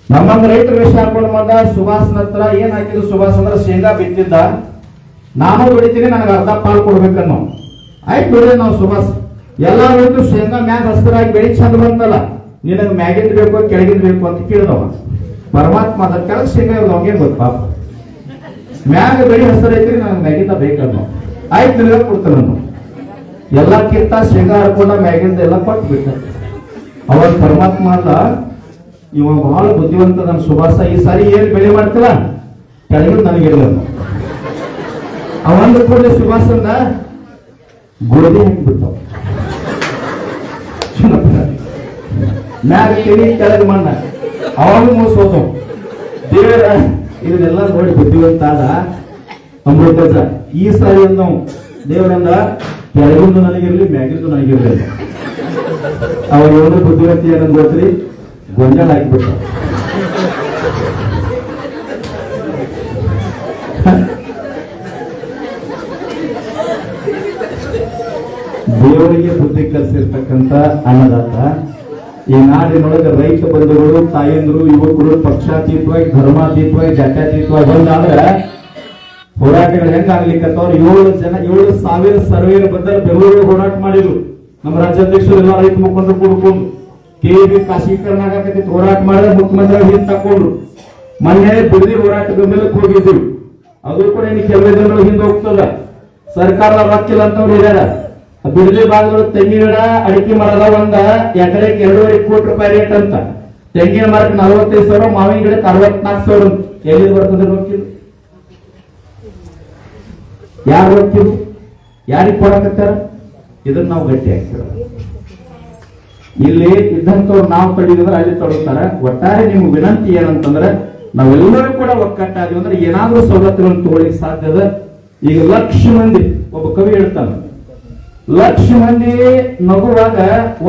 ನಮ್ಮಂಗ ರೈತರ ವೇಷ ಹಾಕೊಂಡು ಬಂದ ಸುಭಾಷ್ನ ಹತ್ರ ಏನ್ ಹಾಕಿದ್ರು. ಸುಭಾಷ್ ಅಂದ್ರೆ ಶೇಂಗಾ ಬಿತ್ತಿದ್ದ. ನಾನು ಬೆಳಿತೀನಿ, ನನಗೆ ಅರ್ಧ ಪಾಲು ಕೊಡ್ಬೇಕನ್ನೋ. ಆಯ್ತು ಬಿಡಿ, ನಾವು ಸುಭಾಷ್ ಎಲ್ಲ ರೈತರು ಶೇಂಗಾ ಮ್ಯಾಗ ಹಸ್ತರಾಗಿ ಬೆಳಿ ಚಂದ ಬಂತಲ್ಲ, ನಿನಗೆ ಮ್ಯಾಗಿಂದ ಬೇಕು ಕೆಳಗಿಂದ ಬೇಕು ಅಂತ ಕೇಳಿದವ. ಪರಮಾತ್ಮ ಅದ ಕೆಳಗೆ ಶೇಂಗಾ ಇರೋದು ಅವ್ಗೇನ್ ಗೊತ್ತು ಪಾಪ. ಮ್ಯಾಗ ಬೆಳಿ ಹಸ್ತರ ಐತ್ರಿ, ನನಗೆ ಮ್ಯಾಗಿಂದ ಬೇಕನ್ನೋ. ಆಯ್ತು ನಿನಗೆ ಕೊಡ್ತಾನ. ಎಲ್ಲಕ್ಕಿಂತ ಶೇಂಗಾ ಹಾಕೊಂಡ ಮ್ಯಾಗಿಂದ ಎಲ್ಲ ಕೊಟ್ಟು ಬಿಟ್ಟ. ಅವಾಗ ಪರಮಾತ್ಮ ಅಲ್ಲ, ಇವ ಬಹಳ ಬುದ್ಧಿವಂತ ನನ್ನ ಸುಭಾಷ, ಈ ಸಾರಿ ಏನ್ ಬೆಳೆ ಮಾಡ್ತಿಲ್ಲ ಕೆಳಗಿಂದ ನನಗಿಲ್ಲ. ಅವಂದ ಕೂಡಲೇ ಸುಭಾಷಂದ ಗೋಧಿ ಹಾಕಿಬಿಟ್ಟ. ಮ್ಯಾಗ ಕೆರಿ ಕೆಳಗೆ ಮಣ್ಣ ಅವಾಗ ಮುಗಿಸೋದು ದೇವರ ಇದನ್ನೆಲ್ಲ ನೋಡಿ ಬುದ್ಧಿವಂತ ಆದ ಅಮೃತಜ. ಈ ಸಾರಿ ನಾವು ದೇವರನ್ನ ಕೆಳಗಿಂದು ನನಗಿರ್ಲಿ ಮ್ಯಾಗಿಂದು ನನಗಿರ್ಲಿ ಅವಾಗ ಏನು ಬುದ್ಧಿವಂತ ಏನಂದ್ ಗೊತ್ತ್ರಿ, ಗೊಂಜಾಳ ಹಾಕಿಬಿಟ್ಟ. ದೇವರಿಗೆ ಬುದ್ಧಿ ಕಲಿಸಿರ್ತಕ್ಕಂಥ ಅನ್ನದಾತ. ಈ ನಾಡಿನೊಳಗೆ ರೈತ ಬಂಧುಗಳು, ತಾಯಂದ್ರು, ಯುವಕರು ಪಕ್ಷಾತೀತವಾಗಿ ಧರ್ಮಾತೀತವಾಗಿ ಜಾತ್ಯಾತೀತವಾಗಿ ಬಂದಾದ್ರೆ ಹೋರಾಟಗಳು ಹೆಂಗಾಗ್ಲಿಕ್ಕತ್ತವ್ರು 7,000 ಸರ್ವೇರ ಬದ್ಧರ ಬೆಂಗಳೂರು ಹೋರಾಟ ಮಾಡಿದ್ರು. ನಮ್ಮ ರಾಜ್ಯಾಧ್ಯಕ್ಷರು ಎಲ್ಲ ರೈತ ಮುಖಂಡರು ಕೂಡ್ಕೊಂಡು ಕೆಬಿ ಖಾಸಗೀಕರಣ ಆಗಕತ್ತಿತ್ತು, ಹೋರಾಟ ಮಾಡಿದ್ರೆ ಮುಖ್ಯಮಂತ್ರಿ ಹಿಂದ್ ತಕೊಂಡ್ರು. ಮೊನ್ನೆ ಬಿಡದಿ ಹೋರಾಟ ಬೆಂಬಲಕ್ಕೆ ಹೋಗಿದ್ದೀವಿ. ಅದು ಕೂಡ ಇನ್ನು ಕೆಲವೇ ದಿನಗಳು ಹಿಂದೆ ಹೋಗ್ತದ. ಸರ್ಕಾರದ ರೊಕ್ಕಿಲ್ಲ ಅಂತವ್ರು ಹೇಳ್ಯಾರ. ಬಿಡದಿ ಭಾಗಗಳು ತೆಂಗಿನ ಗಿಡ ಅಡಿಕೆ ಮರದ ಒಂದ ಎಕರೆಗೆ 2.5 ಕೋಟಿ ರೂಪಾಯಿ ರೇಟ್ ಅಂತ. ತೆಂಗಿನ ಮರಕ್ಕೆ 45,000, ಮಾವಿನ ಗಿಡಕ್ಕೆ 64,000. ಎಲ್ಲಿ ಬರ್ತದೆ ರೊಕ್ಕಿಲ್ಲ? ಯಾರು ರೊಕ್ಕಿಲ್ಲ? ಯಾರಿಗೆ ಕೊಡಕತ್ತಾರ? ಇದನ್ನ ನಾವು ಗಟ್ಟಿ ಹಾಕ್ತೀವಿ. ಇಲ್ಲಿ ಇದ್ದಂತವ್ರು ನಾವು ತಡೆಯುವುದ್ರೆ ಅಲ್ಲಿ ತೊಡಗುತ್ತಾರೆ. ಒಟ್ಟಾರೆ ನಿಮ್ಗೆ ವಿನಂತಿ ಏನಂತಂದ್ರೆ ನಾವೆಲ್ಲರೂ ಕೂಡ ಒಕ್ಕಟ್ಟಾದ್ವಿ ಅಂದ್ರೆ ಏನಾದ್ರೂ ಸವಲತ್ತುಗಳನ್ನು ತಗೊಳ್ಳಿಕ್ಕೆ ಸಾಧ್ಯದ. ಈಗ 1,00,000 ಮಂದಿ, ಒಬ್ಬ ಕವಿ ಹೇಳ್ತಾನೆ, 1,00,000 ಮಂದಿ ನಗುವಾಗ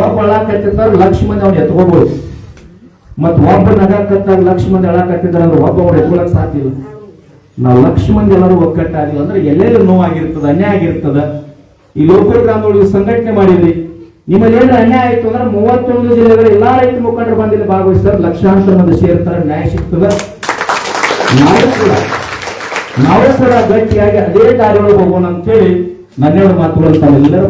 ಒಬ್ಬ ಅಳಾಕತ್ತಿರ್ತಾರೆ, 1,00,000 ಮಂದಿ ಅವ್ನು ಎತ್ಕೋಬಹುದು. ಮತ್ ಒಬ್ಬ ನಗಾಕತ್ತಾಗ 1,00,000 ಮಂದಿ ಅಳಾಕತ್ತಿದ್ದಾರೆ ಅಂದ್ರೆ ಒಬ್ಬ ಅವ್ರು ಎತ್ಕೊಳಕ್ ಸಾಧ್ಯ ಇಲ್ಲ. ನಾವು 1,00,000 ಮಂದಿ ಎಲ್ಲರೂ ಒಕ್ಕಟ್ಟಾದ್ವಿ ಅಂದ್ರೆ ಎಲ್ಲೆಲ್ಲಿ ನೋವಾಗಿರ್ತದ, ಅನ್ಯಾಯ ಆಗಿರ್ತದ. ಈ ಲೋಕಲ್ ಗ್ರಾಮಗಳಿಗೆ ಸಂಘಟನೆ ಮಾಡಿದ್ರಿ. ನಿಮ್ಮಲ್ಲಿ ಏನಾರ ಅನ್ಯಾಯ ಆಯ್ತು ಅಂದ್ರೆ 31 ಜಿಲ್ಲೆಗಳ ಎಲ್ಲಾ ರೈತ ಮುಖಂಡರು ಬಂದಿಲ್ಲಿ ಭಾಗವಹಿಸ್ತಾರೆ. ಲಕ್ಷಾಂತರ ಮಂದಿ ಸೇರ್ತಾರೆ, ನ್ಯಾಯ ಸಿಗ್ತದ. ನಾವು ಕೂಡ ಗಟ್ಟಿಯಾಗಿ ಅದೇ ದಾರಿಯೊಳಗೆ ಹೋಗೋಣ ಅಂತ ಹೇಳಿ ನನ್ನೆರಡು ಮಾತುಗಳನ್ನು ತಾವೆಲ್ಲರೂ